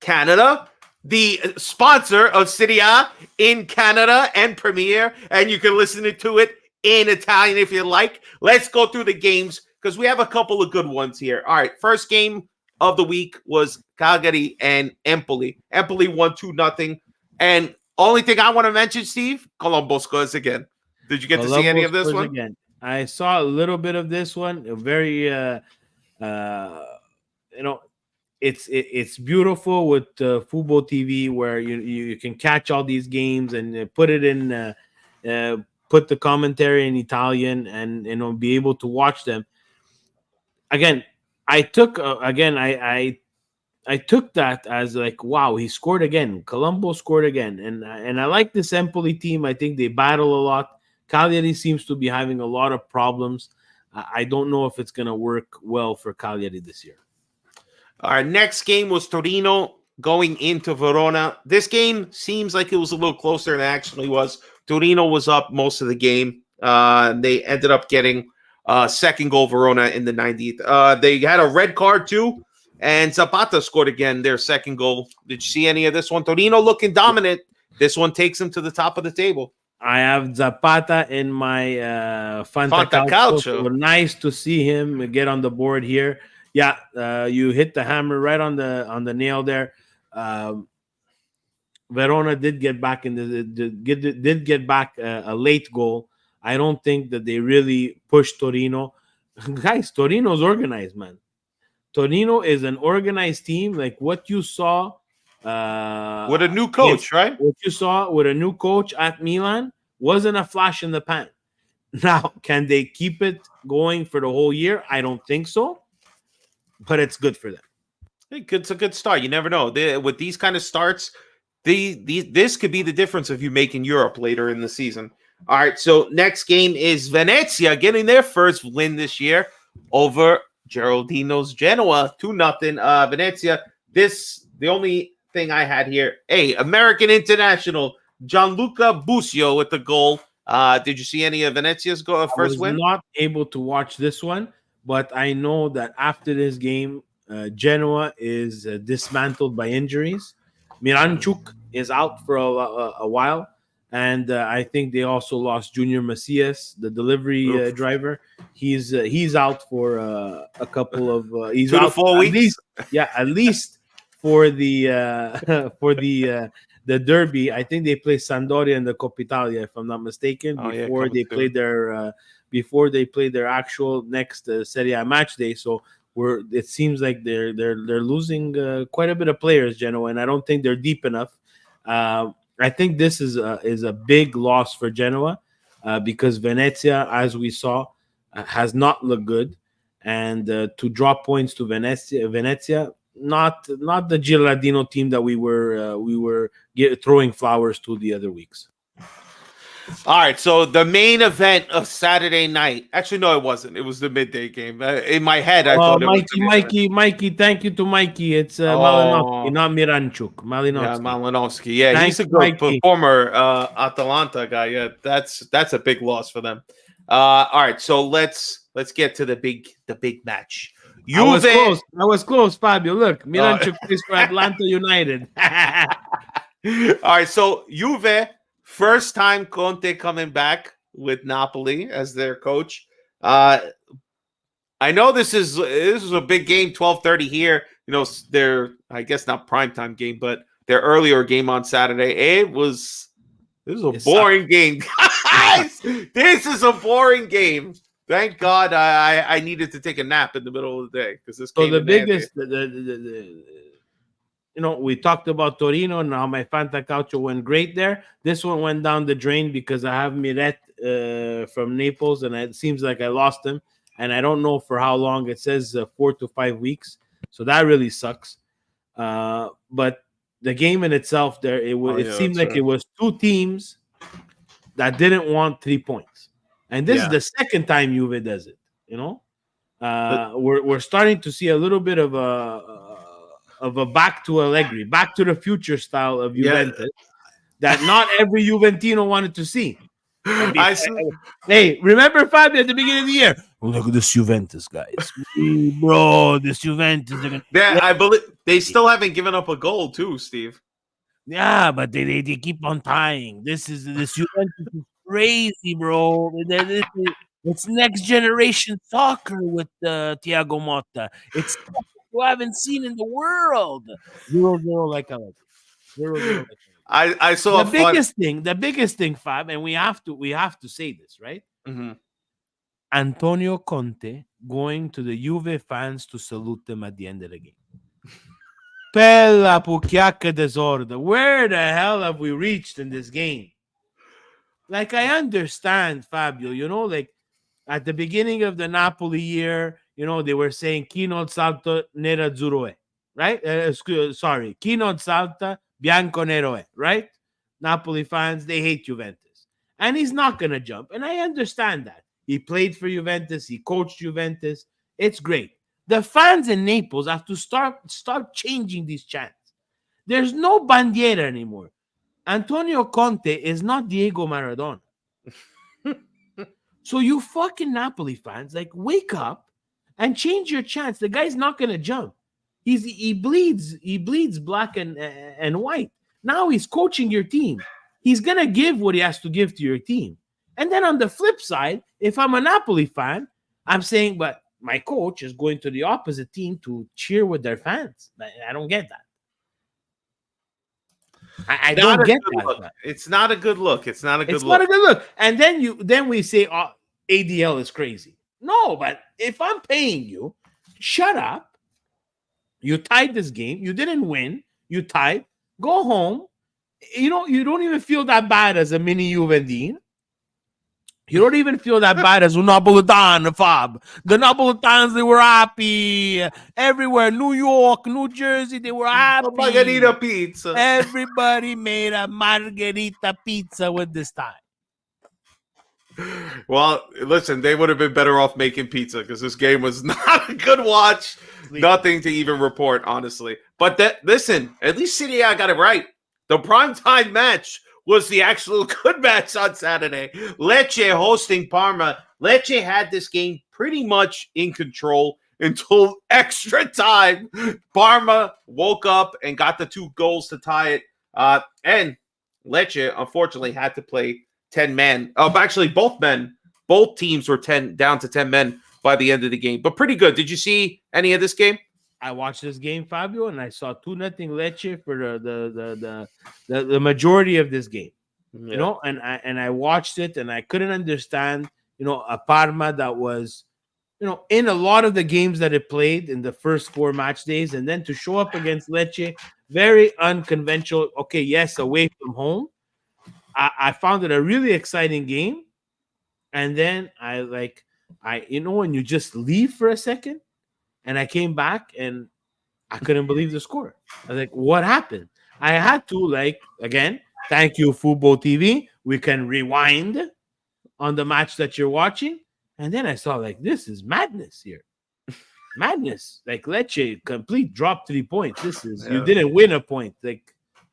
Canada, the sponsor of Serie A in Canada and Premier, and you can listen to it in Italian if you like. Let's go through the games because we have a couple of good ones here. All right, first game of the week was Cagliari and Empoli. Empoli won 2-0. And only thing I want to mention, Steve, Colombo scores again. Did you get to see any of this one? Again. I saw a little bit of this one. Very, it's beautiful with Fubo TV where you can catch all these games and put it in. Put the commentary in Italian and be able to watch them. Again, I took I took that as like, wow, he scored again. Colombo scored again, and I like this Empoli team. I think they battle a lot. Cagliari seems to be having a lot of problems. I don't know if it's going to work well for Cagliari this year. Our next game was Torino going into Verona. This game seems like it was a little closer than it actually was. Torino was up most of the game. They ended up getting second goal Verona in the 90th. They had a red card too, and Zapata scored again their second goal. Did you see any of this one? Torino looking dominant. This one takes them to the top of the table. I have Zapata in my Fantacalcio. So nice to see him get on the board here. Yeah, you hit the hammer right on the nail there. Verona did get back a late goal. I don't think that they really pushed Torino. Guys, Torino's organized, man. Torino is an organized team. Like what you saw With a new coach, right? What you saw with a new coach at Milan wasn't a flash in the pan. Now, can they keep it going for the whole year? I don't think so, but it's good for them. It's a good start. You never know. With these kind of starts, this could be the difference if you make in Europe later in the season. All right, so next game is Venezia getting their first win this year over Geraldino's Genoa, 2-0. Venezia. The only thing I had here, American international Gianluca Busio with the goal. Did you see any of Venezia's first win? I was not able to watch this one, but I know that after this game, Genoa is dismantled by injuries. Miranchuk is out for a while, and I think they also lost Junior Macias, the delivery driver. He's out for a couple of he's 2 to out 4 weeks. At least for the for the Derby. I think they play Sampdoria in the Coppa Italia, if I'm not mistaken, before they play their actual next Serie A match day. So it seems like they're losing quite a bit of players, Genoa, and I don't think they're deep enough. I think this is a big loss for Genoa because Venezia, as we saw, has not looked good, and to drop points to Venezia, not the Girardino team that we were throwing flowers to the other weeks. All right, so the main event of Saturday night. Actually, no, it wasn't. It was the midday game. In my head, I thought it was Mikey. Thank you to Mikey. It's Malinowski, not Miranchuk. Yeah, Malinowski. Yeah, he's a good former Atalanta guy. Yeah, that's a big loss for them. All right, so let's get to the big match. I was close, Fabio. Look, Miranchuk plays for Atlanta United. All right, so Juve. First time Conte coming back with Napoli as their coach. I know this is a big game, 12:30 here. You know, I guess not primetime game, but their earlier game on Saturday. This was a boring game, guys. This is a boring game. Thank God I needed to take a nap in the middle of the day because this game. So the biggest, we talked about Torino and how my Fanta Calcio went great there. This one went down the drain because I have Miret from Naples, and it seems like I lost him. And I don't know for how long. It says 4 to 5 weeks. So that really sucks. But the game in itself, it seemed like it was two teams that didn't want 3 points. And this is the second time Juve does it. We're starting to see a little bit of a back to Allegri, back to the future style of Juventus that not every Juventino wanted to see. Hey, remember Fabio at the beginning of the year? Look at this Juventus, guys. Bro, this Juventus. I believe they still haven't given up a goal too, Steve. Yeah, but they keep on tying. This Juventus is crazy, bro. It's next generation soccer with Thiago Motta. It's you haven't seen in the world. 0-0 like I like it. 0-0 like I saw the biggest thing, Fab, and we have to say this, right? Mm-hmm. Antonio Conte going to the Juve fans to salute them at the end of the game. Bella pucchiacca desorda. Where the hell have we reached in this game? Like, I understand, Fabio, like at the beginning of the Napoli year, they were saying chi non salta nerazzurro è, right? Sorry, chi non salta bianco nero è, right? Napoli fans, they hate Juventus. And he's not going to jump. And I understand that. He played for Juventus. He coached Juventus. It's great. The fans in Naples have to start changing these chants. There's no bandiera anymore. Antonio Conte is not Diego Maradona. So you fucking Napoli fans, like, wake up and change your chants. The guy's not going to jump. He bleeds black and white. Now he's coaching your team. He's going to give what he has to give to your team. And then on the flip side, if I'm a Napoli fan, I'm saying, but my coach is going to the opposite team to cheer with their fans. I don't get that. I don't get that. It's not a good look. It's not a good look. And then we say, ADL is crazy. No, but if I'm paying you, shut up. You tied this game. You didn't win. You tied. go home. You don't even feel that bad as a mini Juventus. You don't even feel that bad as a Napolitan, Fab. The Napolitans, they were happy. Everywhere, New York, New Jersey, they were happy. Margherita pizza. Everybody made a margherita pizza with this time. Well, listen, they would have been better off making pizza because this game was not a good watch. Nothing to even report, honestly. But listen, at least Serie A got it right. The primetime match was the actual good match on Saturday. Lecce hosting Parma. Lecce had this game pretty much in control until extra time. Parma woke up and got the 2 goals to tie it. And Lecce, unfortunately, had to play 10 men. Actually, both teams were down to 10 men by the end of the game. But pretty good. Did you see any of this game? I watched this game, Fabio, and I saw 2-0 Lecce for the majority of this game. Yeah. You know, and I watched it and I couldn't understand, a Parma that was, in a lot of the games that it played in the first 4 match days, and then to show up against Lecce, very unconventional. Okay, yes, away from home. I found it a really exciting game. And then when you just leave for a second, and I came back and I couldn't believe the score. I was like, what happened? I had to, again, thank you, Football TV. We can rewind on the match that you're watching. And then I saw, this is madness here. Madness. Lecce, complete drop 3 points. This is, you didn't win a point.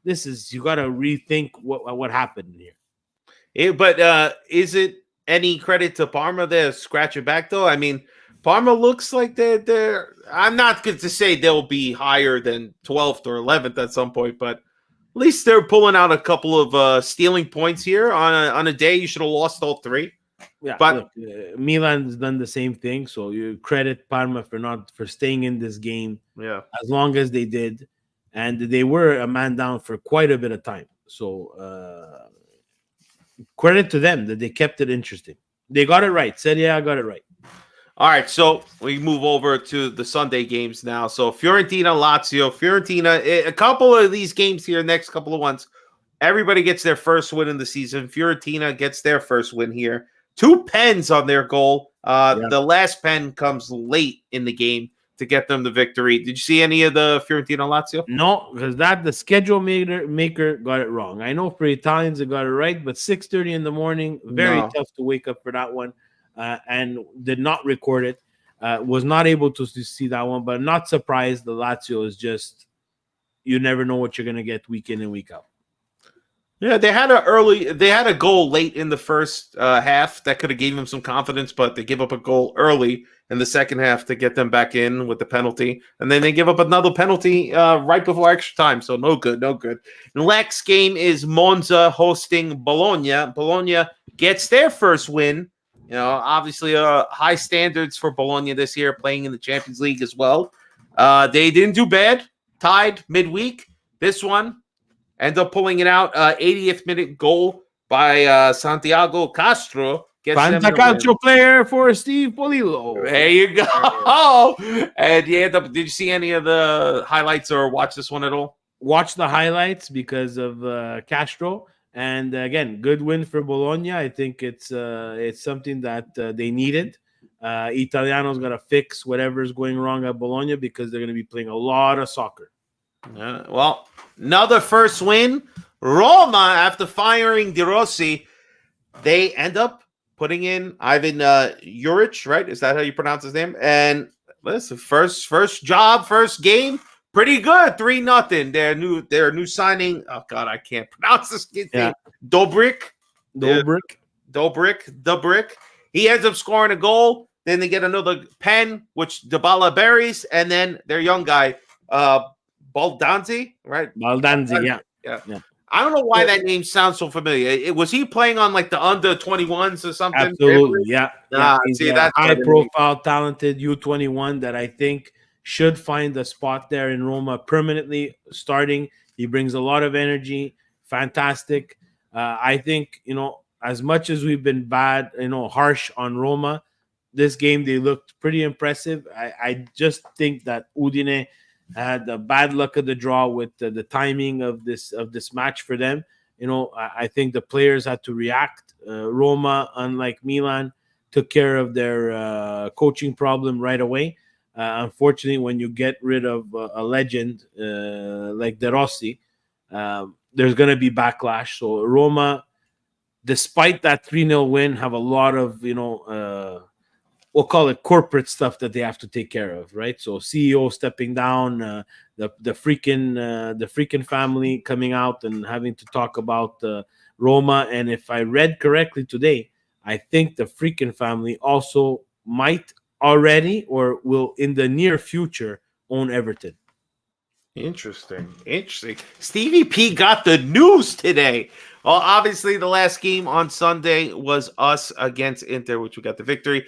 This is, you got to rethink what happened here. But is it any credit to Parma? They're scratching back, though. I mean, Parma looks like they're I'm not good to say they'll be higher than 12th or 11th at some point, but at least they're pulling out a couple of stealing points here on a day you should have lost all 3. Yeah, but Milan's done the same thing, so you credit Parma for staying in this game. Yeah, as long as they did, and they were a man down for quite a bit of time. So credit to them that they kept it interesting. They got it right. Serie A got it right. All right, so we move over to the Sunday games now. So Fiorentina, Lazio. Fiorentina, a couple of these games here, next couple of ones, everybody gets their first win in the season. Fiorentina gets their first win here. 2 pens on their goal. The last pen comes late in the game to get them the victory. Did you see any of the Fiorentina Lazio? No, because the schedule maker got it wrong. I know for Italians they got it right, but 6:30 in the morning, very tough to wake up for that one. And did not record it. Was not able to see that one, but not surprised. The Lazio is just, you never know what you're going to get week in and week out. Yeah, they had a goal late in the first half that could have gave them some confidence, but they give up a goal early in the second half to get them back in with the penalty. And then they give up another penalty right before extra time. So no good. The next game is Monza hosting Bologna. Bologna gets their first win. Obviously, high standards for Bologna this year, playing in the Champions League as well. They didn't do bad, tied midweek. This one ended up pulling it out. 80th minute goal by Santiago Castro. Fantacalcio player for Steve Polillo. There you go. And did you see any of the highlights or watch this one at all? Watch the highlights because of Castro. And again, good win for Bologna. I think it's something that they needed. Italiano's got to fix whatever's going wrong at Bologna because they're going to be playing a lot of soccer. Well, another first win. Roma, after firing De Rossi, they end up putting in Ivan Juric, right? Is that how you pronounce his name? And listen, first job, first game. Pretty good, 3-0. Their new signing. Oh God, I can't pronounce this kid's name. Dobrik. He ends up scoring a goal. Then they get another pen, which Dybala buries, and then their young guy, Baldanzi, right? Baldanzi, yeah. I don't know why that name sounds so familiar. Was he playing on the under 21s or something? Absolutely, yeah. He's that's high-profile, talented U21 that I think should find a spot there in Roma permanently starting. He brings a lot of energy. Fantastic. I think, as much as we've been bad, harsh on Roma, this game, they looked pretty impressive. I just think that Udine, had the bad luck of the draw with the timing of this match for them. I think the players had to react. Roma, unlike Milan, took care of their coaching problem right away. Unfortunately, when you get rid of a legend like De Rossi, there's going to be backlash. So Roma, despite that 3-0 win, have a lot of we'll call it corporate stuff that they have to take care of, right? So CEO stepping down, the freaking family coming out and having to talk about Roma. And if I read correctly today, I think the freaking family also might already or will in the near future own Everton. Interesting. Stevie P got the news today. Well, obviously, the last game on Sunday was us against Inter, which we got the victory.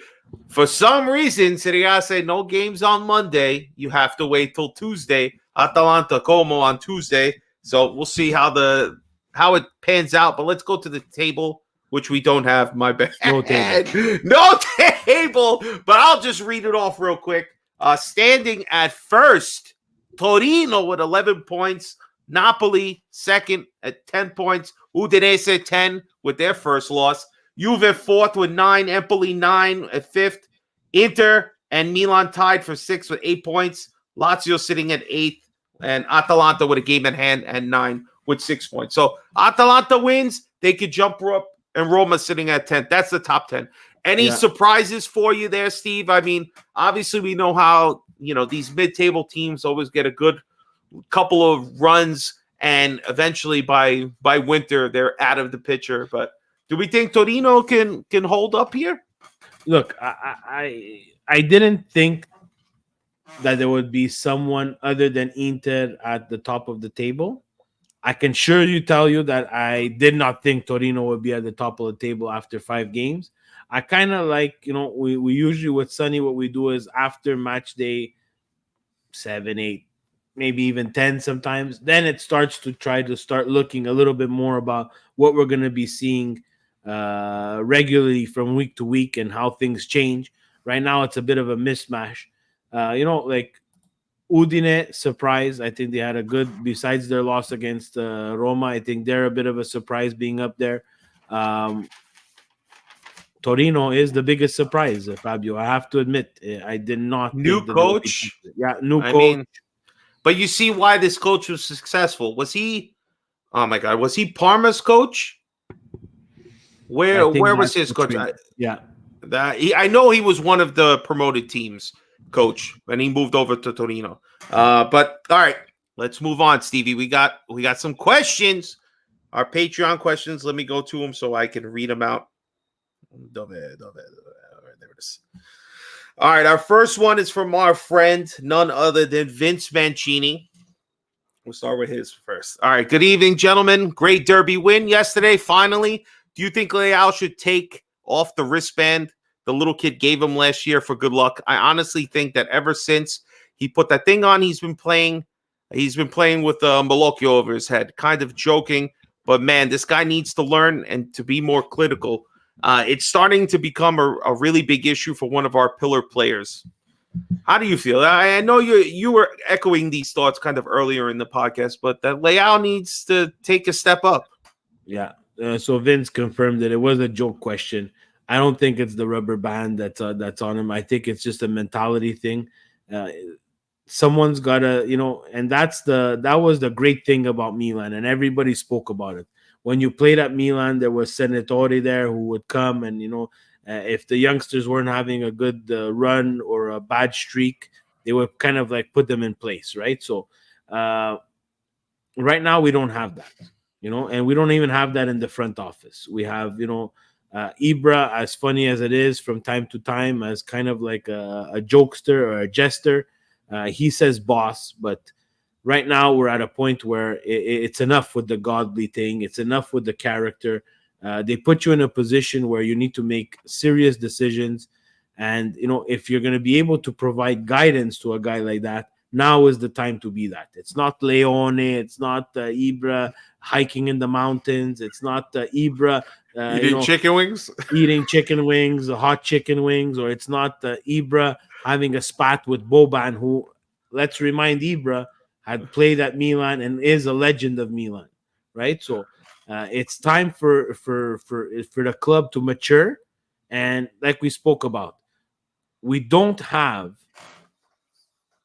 For some reason, Serie A said no games on Monday. You have to wait till Tuesday. Atalanta Como on Tuesday. So we'll see how it pans out. But let's go to the table, which we don't have. My bad. No table. No table. But I'll just read it off real quick. Standing at first, Torino with 11 points. Napoli second at 10 points. Udinese 10 with their first loss. Juve fourth with 9. Empoli 9 at fifth. Inter and Milan tied for sixth with 8 points. Lazio sitting at eighth. And Atalanta with a game at hand at 9 with 6 points. So Atalanta wins. They could jump up. And Roma sitting at 10th. That's the top 10. Any surprises for you there, Steve? I mean, obviously we know how, these mid-table teams always get a good couple of runs, and eventually by winter they're out of the picture. But do we think Torino can hold up here? Look, I didn't think that there would be someone other than Inter at the top of the table. I can tell you that I did not think Torino would be at the top of the table after 5 games. I kind of like, we usually with Sonny, what we do is after match day 7, 8, maybe even 10 sometimes, then it starts to start looking a little bit more about what we're going to be seeing regularly from week to week and how things change. Right now, it's a bit of a mismatch. Like Udine, surprise. I think they had a good, besides their loss against Roma, I think they're a bit of a surprise being up there. Torino is the biggest surprise, Fabio. I have to admit, I did not. New coach. New coach. But you see why this coach was successful. Was he, oh my God, was he Parma's coach? Where was his coach? I know he was one of the promoted teams coach, and he moved over to Torino. But all right, let's move on, Stevie. We got some questions. Our Patreon questions. Let me go to them so I can read them out. All right, there it is. All right, our first one is from our friend, none other than Vince Mancini. We'll start with his first. All right, good evening, gentlemen. Great derby win yesterday, finally. Do you think Leao should take off the wristband the little kid gave him last year for good luck? I honestly think that ever since he put that thing on, he's been playing with Malocchio over his head, kind of joking. But, man, this guy needs to learn and to be more critical. It's starting to become a really big issue for one of our pillar players. How do you feel? I know you were echoing these thoughts kind of earlier in the podcast, but that Leao needs to take a step up. Yeah. So Vince confirmed that it was a joke question. I don't think it's the rubber band that's on him. I think it's just a mentality thing. Someone's got to, and that was the great thing about Milan, and everybody spoke about it. When you played at Milan, there was Senatore there who would come and, if the youngsters weren't having a good run or a bad streak, they would kind of like put them in place, right? So right now we don't have that, and we don't even have that in the front office. We have, Ibra, as funny as it is from time to time, as kind of like a jokester or a jester. He says boss, but right now we're at a point where it's enough with the godly thing. It's enough with the character. They put you in a position where you need to make serious decisions. And, if you're going to be able to provide guidance to a guy like that, now is the time to be that. It's not Leone. It's not Ibra hiking in the mountains. It's not Ibra eating chicken wings, hot chicken wings, or it's not Ibra having a spat with Boban, who, let's remind Ibra had played at Milan and is a legend of Milan, right? So it's time for the club to mature, and like we spoke about, we don't have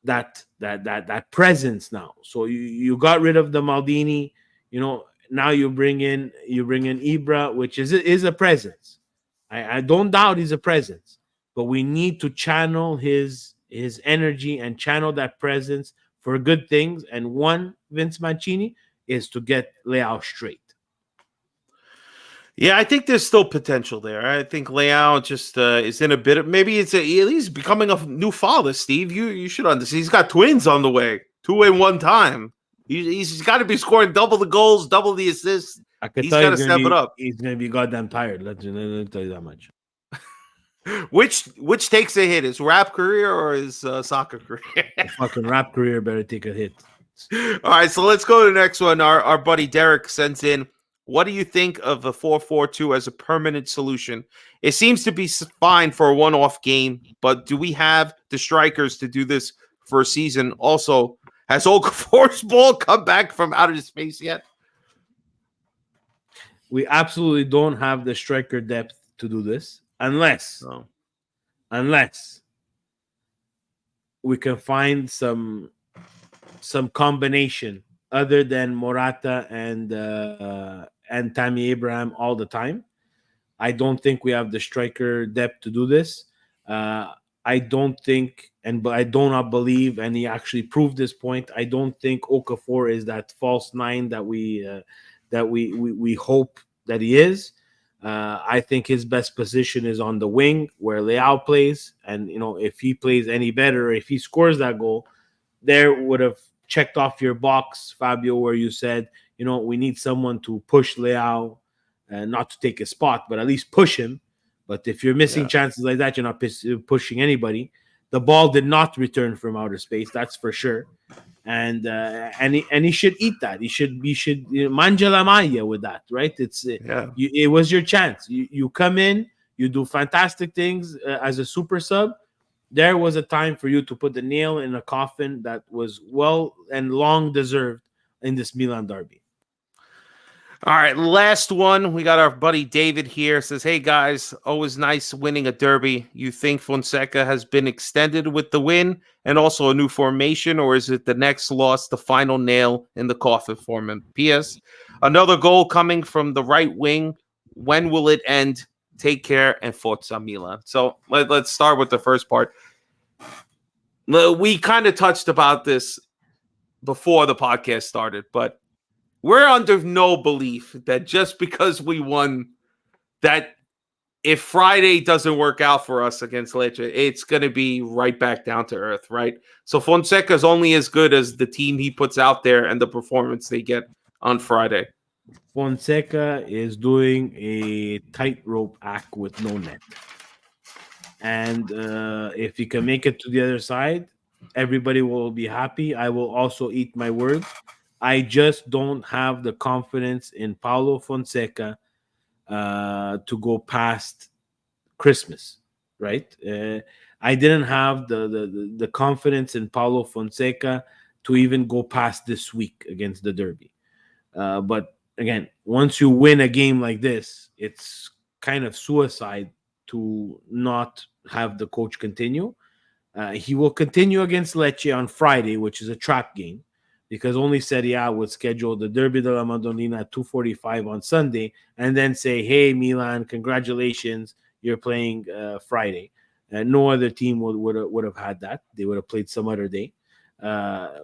that presence now. So you got rid of the Maldini, now you bring in Ibra, which is a presence. I don't doubt he's a presence, but we need to channel his energy and channel that presence for good things. And one, Vince Mancini, is to get Leao straight. Yeah, I think there's still potential there. I think Leao just is in a bit of, maybe he's becoming a new father, Steve. You should understand. He's got twins on the way, 2 in 1 time. He's got to be scoring double the goals, double the assists. He's got to step it up. He's going to be goddamn tired. Let me tell you that much. Which takes a hit, his rap career or his soccer career? The fucking rap career better take a hit. All right, so let's go to the next one. Our buddy Derek sends in, what do you think of the 4-4-2 as a permanent solution? It seems to be fine for a one-off game, but do we have the strikers to do this for a season? Also, has Okafor's ball come back from out of space yet? We absolutely don't have the striker depth to do this unless we can find some combination other than Morata and Tammy Abraham all the time. I don't think we have the striker depth to do this. I don't think, but I do not believe, and he actually proved this point, I don't think Okafor is that false nine that we hope that he is. I think his best position is on the wing where Leao plays, and if he plays any better, if he scores that goal, there would have checked off your box, Fabio, where you said, we need someone to push Leao, not to take a spot, but at least push him. But if you're missing chances like that, you're not pushing anybody. The ball did not return from outer space, that's for sure. And he should eat that. He should manja la maglia with that, right? It was your chance. You come in, you do fantastic things as a super sub. There was a time for you to put the nail in a coffin that was well and long deserved in this Milan derby. All right, last one. We got our buddy David here. Says, hey, guys, always nice winning a derby. You think Fonseca has been extended with the win and also a new formation, or is it the next loss, the final nail in the coffin for him? P.S. Another goal coming from the right wing. When will it end? Take care and Forza Milan. So let's start with the first part. We kind of touched about this before the podcast started, but we're under no belief that just because we won, that if Friday doesn't work out for us against Lecce, it's going to be right back down to earth, right? So Fonseca is only as good as the team he puts out there and the performance they get on Friday. Fonseca is doing a tightrope act with no net. And if he can make it to the other side, everybody will be happy. I will also eat my words. I just don't have the confidence in Paulo Fonseca to go past Christmas, right? I didn't have the confidence in Paulo Fonseca to even go past this week against the Derby. But again, once you win a game like this, it's kind of suicide to not have the coach continue. He will continue against Lecce on Friday, which is a trap game, because only Serie A would schedule the Derby della Madonnina at 2:45 on Sunday and then say, hey, Milan, congratulations, you're playing Friday. No other team would have had that. They would have played some other day,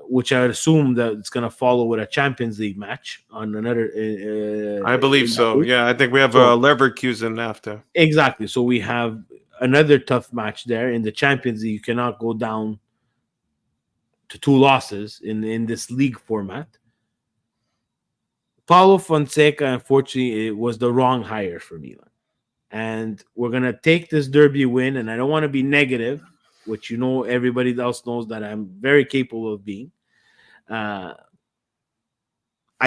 which I would assume that it's going to follow with a Champions League match on another. I believe so. Yeah, I think we have Leverkusen after. Exactly. So we have another tough match there in the Champions League. You cannot go down to 2 losses in this league format. Paulo Fonseca, unfortunately, it was the wrong hire for Milan. And we're going to take this derby win, and I don't want to be negative, which everybody else knows that I'm very capable of being. I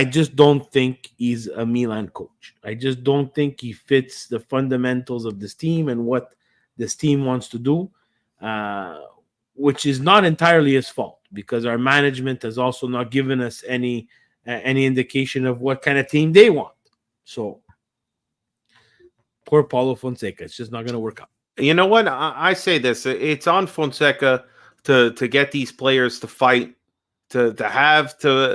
just don't think he's a Milan coach. I just don't think he fits the fundamentals of this team and what this team wants to do, which is not entirely his fault, because our management has also not given us any indication of what kind of team they want. So poor Paulo Fonseca. It's just not going to work out. You know what? I say this. It's on Fonseca to get these players to fight, to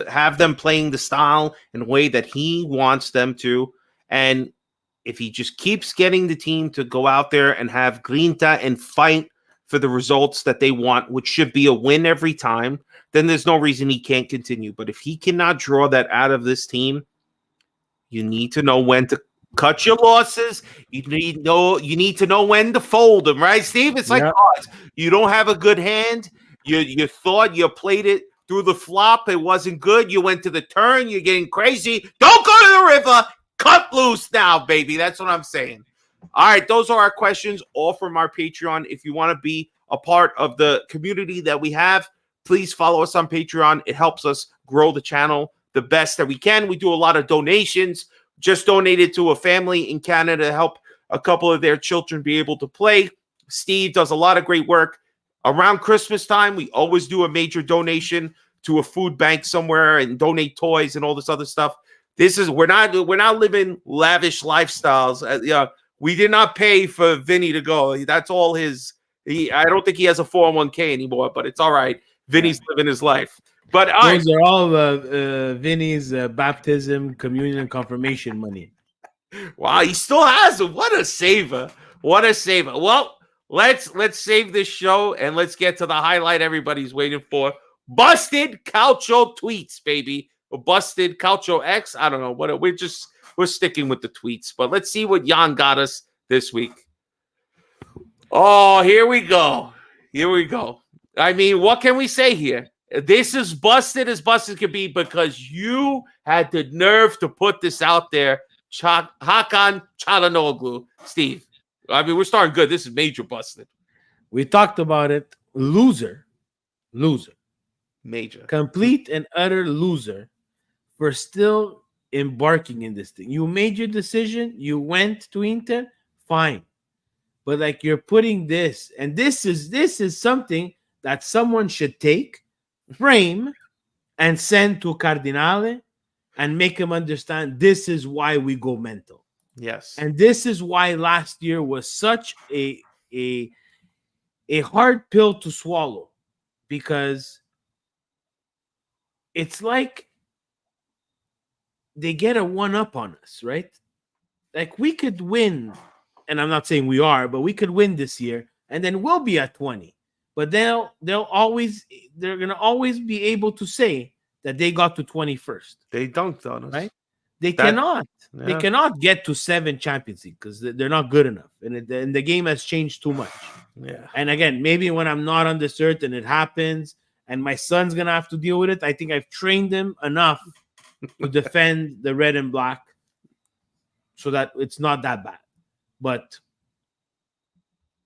have them playing the style in a way that he wants them to. And if he just keeps getting the team to go out there and have grinta and fight for the results that they want, which should be a win every time, then there's no reason he can't continue. But if he cannot draw that out of this team, you need to know when to cut your losses. You need to know when to fold them, right, Steve? It's like cards. You don't have a good hand. You thought you played it through the flop. It wasn't good. You went to the turn. You're getting crazy. Don't go to the river. Cut loose now, baby. That's what I'm saying. All right, those are our questions, all from our Patreon. If you want to be a part of the community that we have, please follow us on Patreon. It helps us grow the channel the best that we can. We do a lot of donations. Just donated to a family in Canada to help a couple of their children be able to play. Steve does a lot of great work. Around Christmas time, we always do a major donation to a food bank somewhere and donate toys and all this other stuff. We're not living lavish lifestyles. We did not pay for Vinny to go. That's all his. I don't think he has a 401k anymore, but it's all right. Vinny's living his life. But those are all Vinny's baptism, communion, and confirmation money. Wow, he still has it. What a saver! What a saver! Well, let's save this show and let's get to the highlight everybody's waiting for. Busted Calcio tweets, baby. Busted Calcio X. I don't know what we're sticking with the tweets, but let's see what Yann got us this week. Oh, here we go. Here we go. I mean, what can we say here? This is busted as busted could be because you had the nerve to put this out there. Hakan Çalhanoğlu. Steve, I mean, we're starting good. This is major busted. We talked about it. Loser. Major. Complete and utter loser for still embarking in this thing. You made your decision. You went to Inter. Fine. But like you're putting this, and this is something that someone should take, frame, and send to Cardinale and make him understand this is why we go mental. Yes. And this is why last year was such a hard pill to swallow, because it's like they get a one-up on us, right? Like we could win, and I'm not saying we are, but we could win this year, and then we'll be at 20. But they're gonna always be able to say that they got to 21st. They dunked on us, right? They cannot get to 7 Champions League because they're not good enough, and the game has changed too much. Yeah. And again, maybe when I'm not on this earth and it happens, and my son's gonna have to deal with it, I think I've trained him enough to defend the red and black, so that it's not that bad. But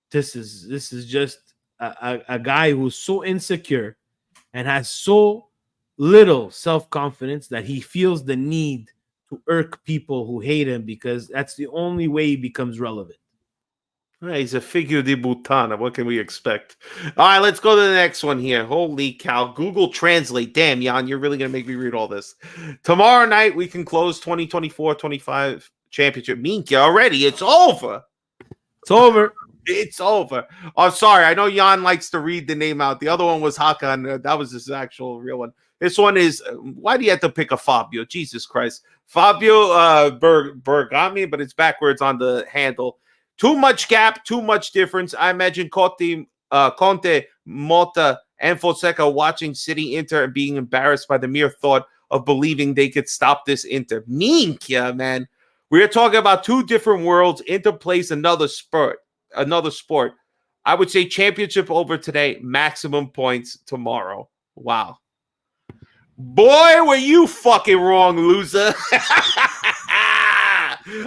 this is just a guy who's so insecure and has so little self-confidence that he feels the need to irk people who hate him, because that's the only way he becomes relevant. He's a figure di buttana. What can we expect? All right, let's go to the next one here. Holy cow. Google Translate. Damn, Yann, you're really going to make me read all this. Tomorrow night, we can close 2024-25 championship. Minka, already. It's over. It's over. It's over. Oh, sorry. I know Yann likes to read the name out. The other one was Hakan. That was his actual real one. This one is, why do you have to pick a Fabio? Jesus Christ. Fabio Bergami, but it's backwards on the handle. Too much gap, too much difference. I imagine Conte, Motta, and Fonseca watching City Inter and being embarrassed by the mere thought of believing they could stop this Inter. Minchia, man. We're talking about two different worlds. Inter plays another sport. I would say championship over today, maximum points tomorrow. Wow. Boy, were you fucking wrong, loser.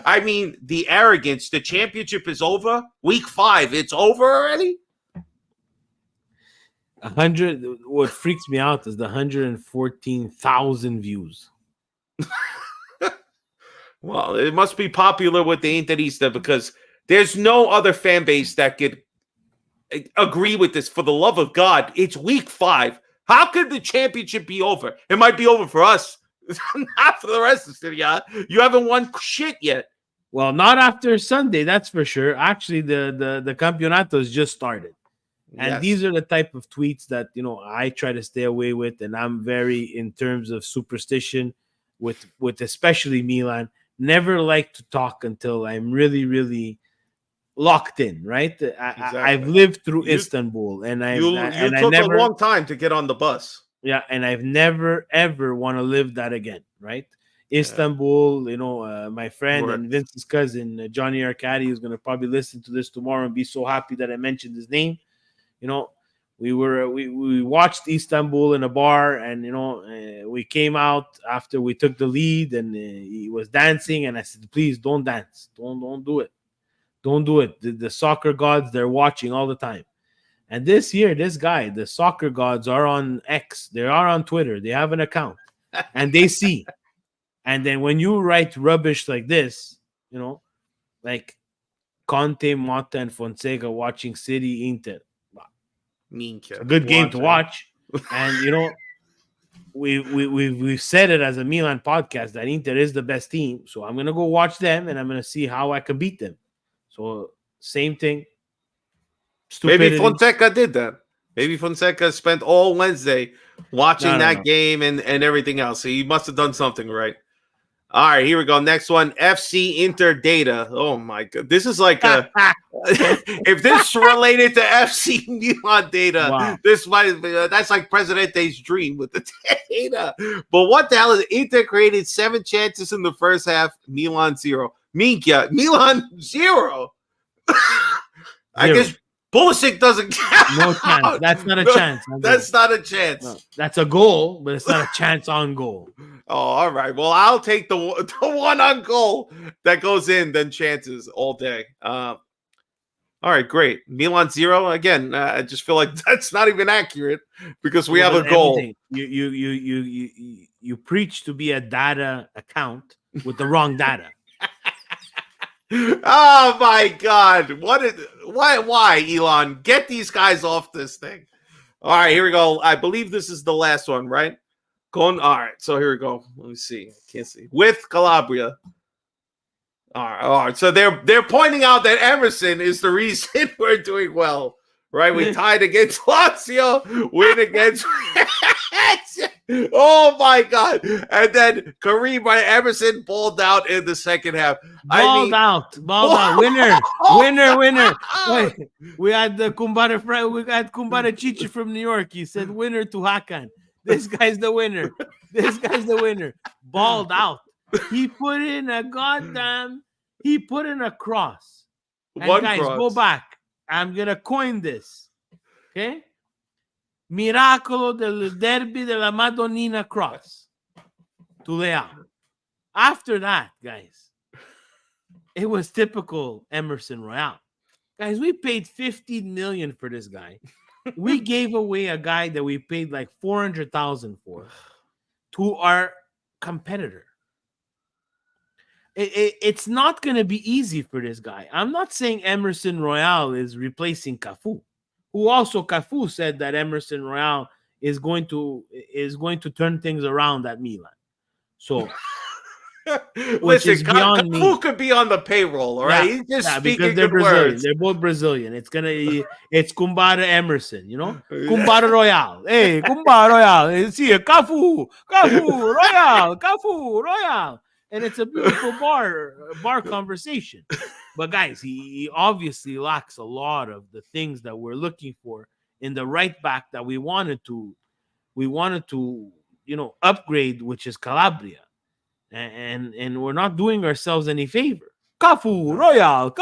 I mean, the arrogance. The championship is over. Week 5, it's over already? 100. What freaks me out is the 114,000 views. Well, it must be popular with the Interista, because there's no other fan base that could agree with this. For the love of God, it's week 5. How could the championship be over? It might be over for us, not for the rest of Serie A. You haven't won shit yet. Well, not after Sunday, that's for sure. Actually, the Campeonato has just started. And these are the type of tweets that, I try to stay away with. And I'm very, in terms of superstition, with especially Milan, never like to talk until I'm really, really locked in, right? Exactly. I've lived through Istanbul. And I took a long time to get on the bus. Yeah, and I've never, ever want to live that again, right? Istanbul, my friend and Vince's cousin, Johnny Arcadi, who's going to probably listen to this tomorrow and be so happy that I mentioned his name. We watched Istanbul in a bar, and we came out after we took the lead, and he was dancing, and I said, please don't dance, don't do it, don't do it. The soccer gods, they're watching all the time. And this year, this guy, the soccer gods are on X, they are on Twitter, they have an account, and they see. And then when you write rubbish like this, like Conte, Motta, and Fonseca watching City Inter, it's a good game to watch. And we've said it as a Milan podcast that Inter is the best team. So I'm gonna go watch them, and I'm gonna see how I can beat them. So same thing. Stupidity. Maybe Fonseca did that. Maybe Fonseca spent all Wednesday watching that game and everything else. So he must have done something right. All right, here we go. Next one, FC Inter data. Oh my god, this is like if this related to FC Milan data, wow. This might that's like Presidente's dream with the data. But what the hell is it? Inter created 7 chances in the first half, Milan 0. Minchia, Milan 0. I guess Pulisic doesn't count. No chance. That's not a chance. That's not a chance. No, that's a goal, but it's not a chance on goal. Oh, all right. Well, I'll take the one on goal that goes in, then chances all day. All right, great. Milan 0 again. I just feel like that's not even accurate because we have a goal. Everything. You preach to be a data account with the wrong data. Oh my God! Why, Elon? Get these guys off this thing. All right, here we go. I believe this is the last one, right? All right, so here we go. Let me see. I can't see. With Calabria. All right. So they're pointing out that Emerson is the reason we're doing well, right? We tied against Lazio, win against. Oh my God! And then Kareem by Emerson balled out in the second half. Balled out. Winner. Wait, we had the Kumbara. We got Kumbara Chichi from New York. He said winner to Hakan. This guy's the winner. Balled out. He put in a cross. And One guys, cross. go back. I'm gonna coin this. Okay. Miracolo del Derby della Madonnina cross to Leao. After that, guys, it was typical Emerson Royale. Guys, we paid $15 million for this guy. We gave away a guy that we paid like $400,000 for to our competitor. It's not going to be easy for this guy. I'm not saying Emerson Royale is replacing Cafu. Who also Cafu said that Emerson Royale is going to turn things around at Milan. So, listen, Cafu could be on the payroll, all right? He's just speaking because they're good Brazilian. words. They're both Brazilian. It's Kumbara Emerson, Kumbara Royale. Hey, Kumbara Royale. See Cafu Royale. And it's a beautiful bar conversation. But guys, he obviously lacks a lot of the things that we're looking for in the right back that we wanted to upgrade, which is Calabria. And we're not doing ourselves any favor. Cafu Royale.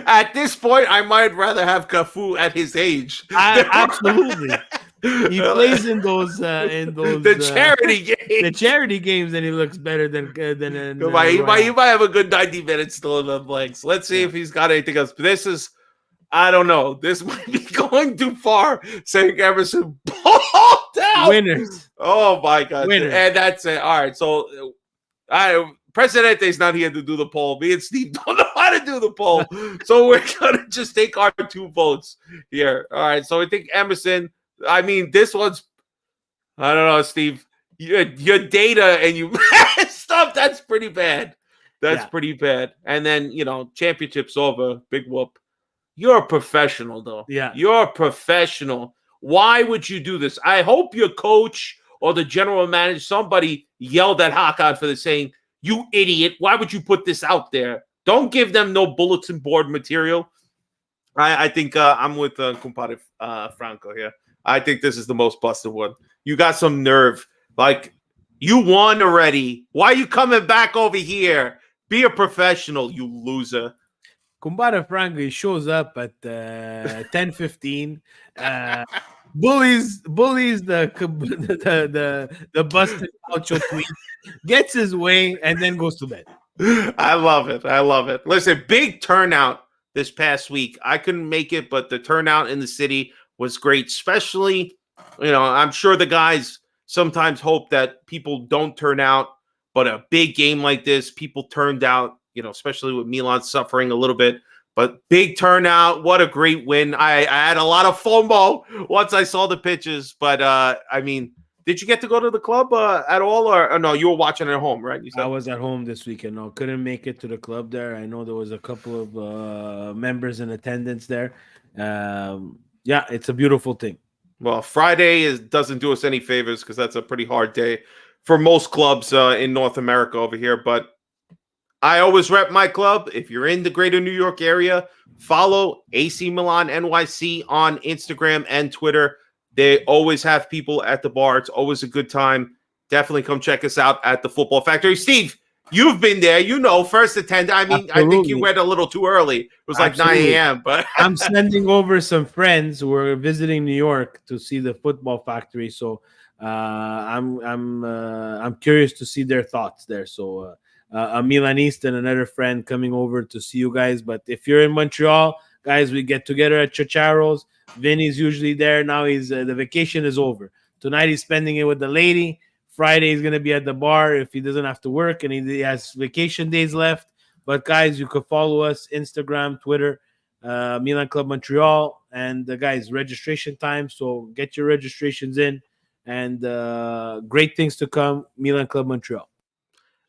At this point, I might rather have Cafu at his age. Absolutely. He plays in those charity games. The charity games, and he looks better than. He might have a good 90 minutes still in the blanks. Let's see if he's got anything else. But this is, I don't know. This might be going too far. Saying Emerson balled out. Winners. Oh my God. Winners. And that's it. All right. So, Presidente's not here to do the poll. Me and Steve don't know how to do the poll. So we're going to just take our 2 votes here. All right. So I think Emerson, I mean, this one's, I don't know, Steve, your data and you stuff, that's pretty bad. That's pretty bad. And then, championship's over. Big whoop. You're a professional, though. Yeah. You're a professional. Why would you do this? I hope your coach or the general manager, somebody yelled at Hakan for this, saying, "You idiot, why would you put this out there?" Don't give them no bulletin board material. I think I'm with Compadre Franco here. I think this is the most busted one. You got some nerve. Like, you won already. Why are you coming back over here? Be a professional, you loser. Compadre Franco, he shows up at 10:15. Bullies the busted Gaucho tweet, gets his way, and then goes to bed. I love it. Listen, big turnout this past week. I couldn't make it, but the turnout in the city was great. Especially, I'm sure the guys sometimes hope that people don't turn out, but a big game like this, people turned out, especially with Milan suffering a little bit. But big turnout. What a great win. I had a lot of FOMO once I saw the pitches. But, did you get to go to the club at all? Or no, you were watching at home, right? I was at home this weekend. No, couldn't make it to the club there. I know there was a couple of members in attendance there. It's a beautiful thing. Well, Friday doesn't do us any favors because that's a pretty hard day for most clubs in North America over here. But I always rep my club. If you're in the greater New York area, follow AC Milan NYC on Instagram and Twitter. They always have people at the bar. It's always a good time. Definitely come check us out at the Football Factory. Steve, you've been there. First attendant. Absolutely. I think you went a little too early. It was like Absolutely. 9 a.m. But I'm sending over some friends who are visiting New York to see the Football Factory. So I'm curious to see their thoughts there. So a Milanista and another friend coming over to see you guys. But if you're in Montreal, guys, we get together at Chicharo's. Vinny's usually there. Now the vacation is over. Tonight he's spending it with the lady. Friday he's going to be at the bar if he doesn't have to work and he has vacation days left. But guys, you could follow us Instagram, Twitter, Milan Club Montreal, and guys, registration time. So get your registrations in, and great things to come. Milan Club Montreal.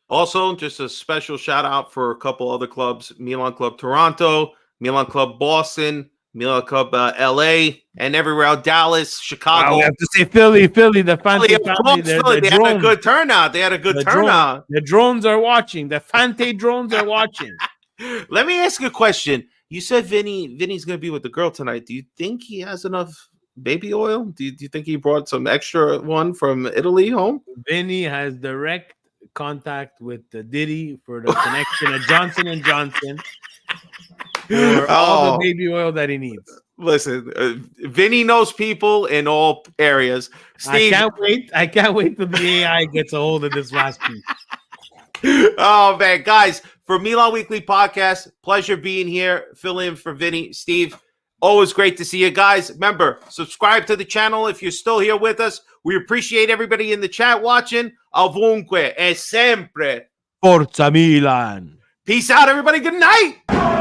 Also, just a special shout out for a couple other clubs: Milan Club Toronto, Milan Club Boston, Milan Club LA, and everywhere else, Dallas, Chicago. Wow, we have to say Philly, the Fante family. They had a good turnout. The drones are watching. The Fante drones are watching. Let me ask you a question. You said Vinny's going to be with the girl tonight. Do you think he has enough baby oil? Do you think he brought some extra one from Italy home? Vinny has direct contact with the Diddy for the connection at Johnson & Johnson for all the baby oil that he needs. Listen, Vinny knows people in all areas. Steve, I can't wait till the AI gets a hold of this last piece. Oh man, guys, for Milan Weekly Podcast, pleasure being here. Fill in for Vinny. Steve, always great to see you guys. Remember, subscribe to the channel if you're still here with us. We appreciate everybody in the chat watching. Ovunque e sempre. Forza Milan. Peace out, everybody. Good night.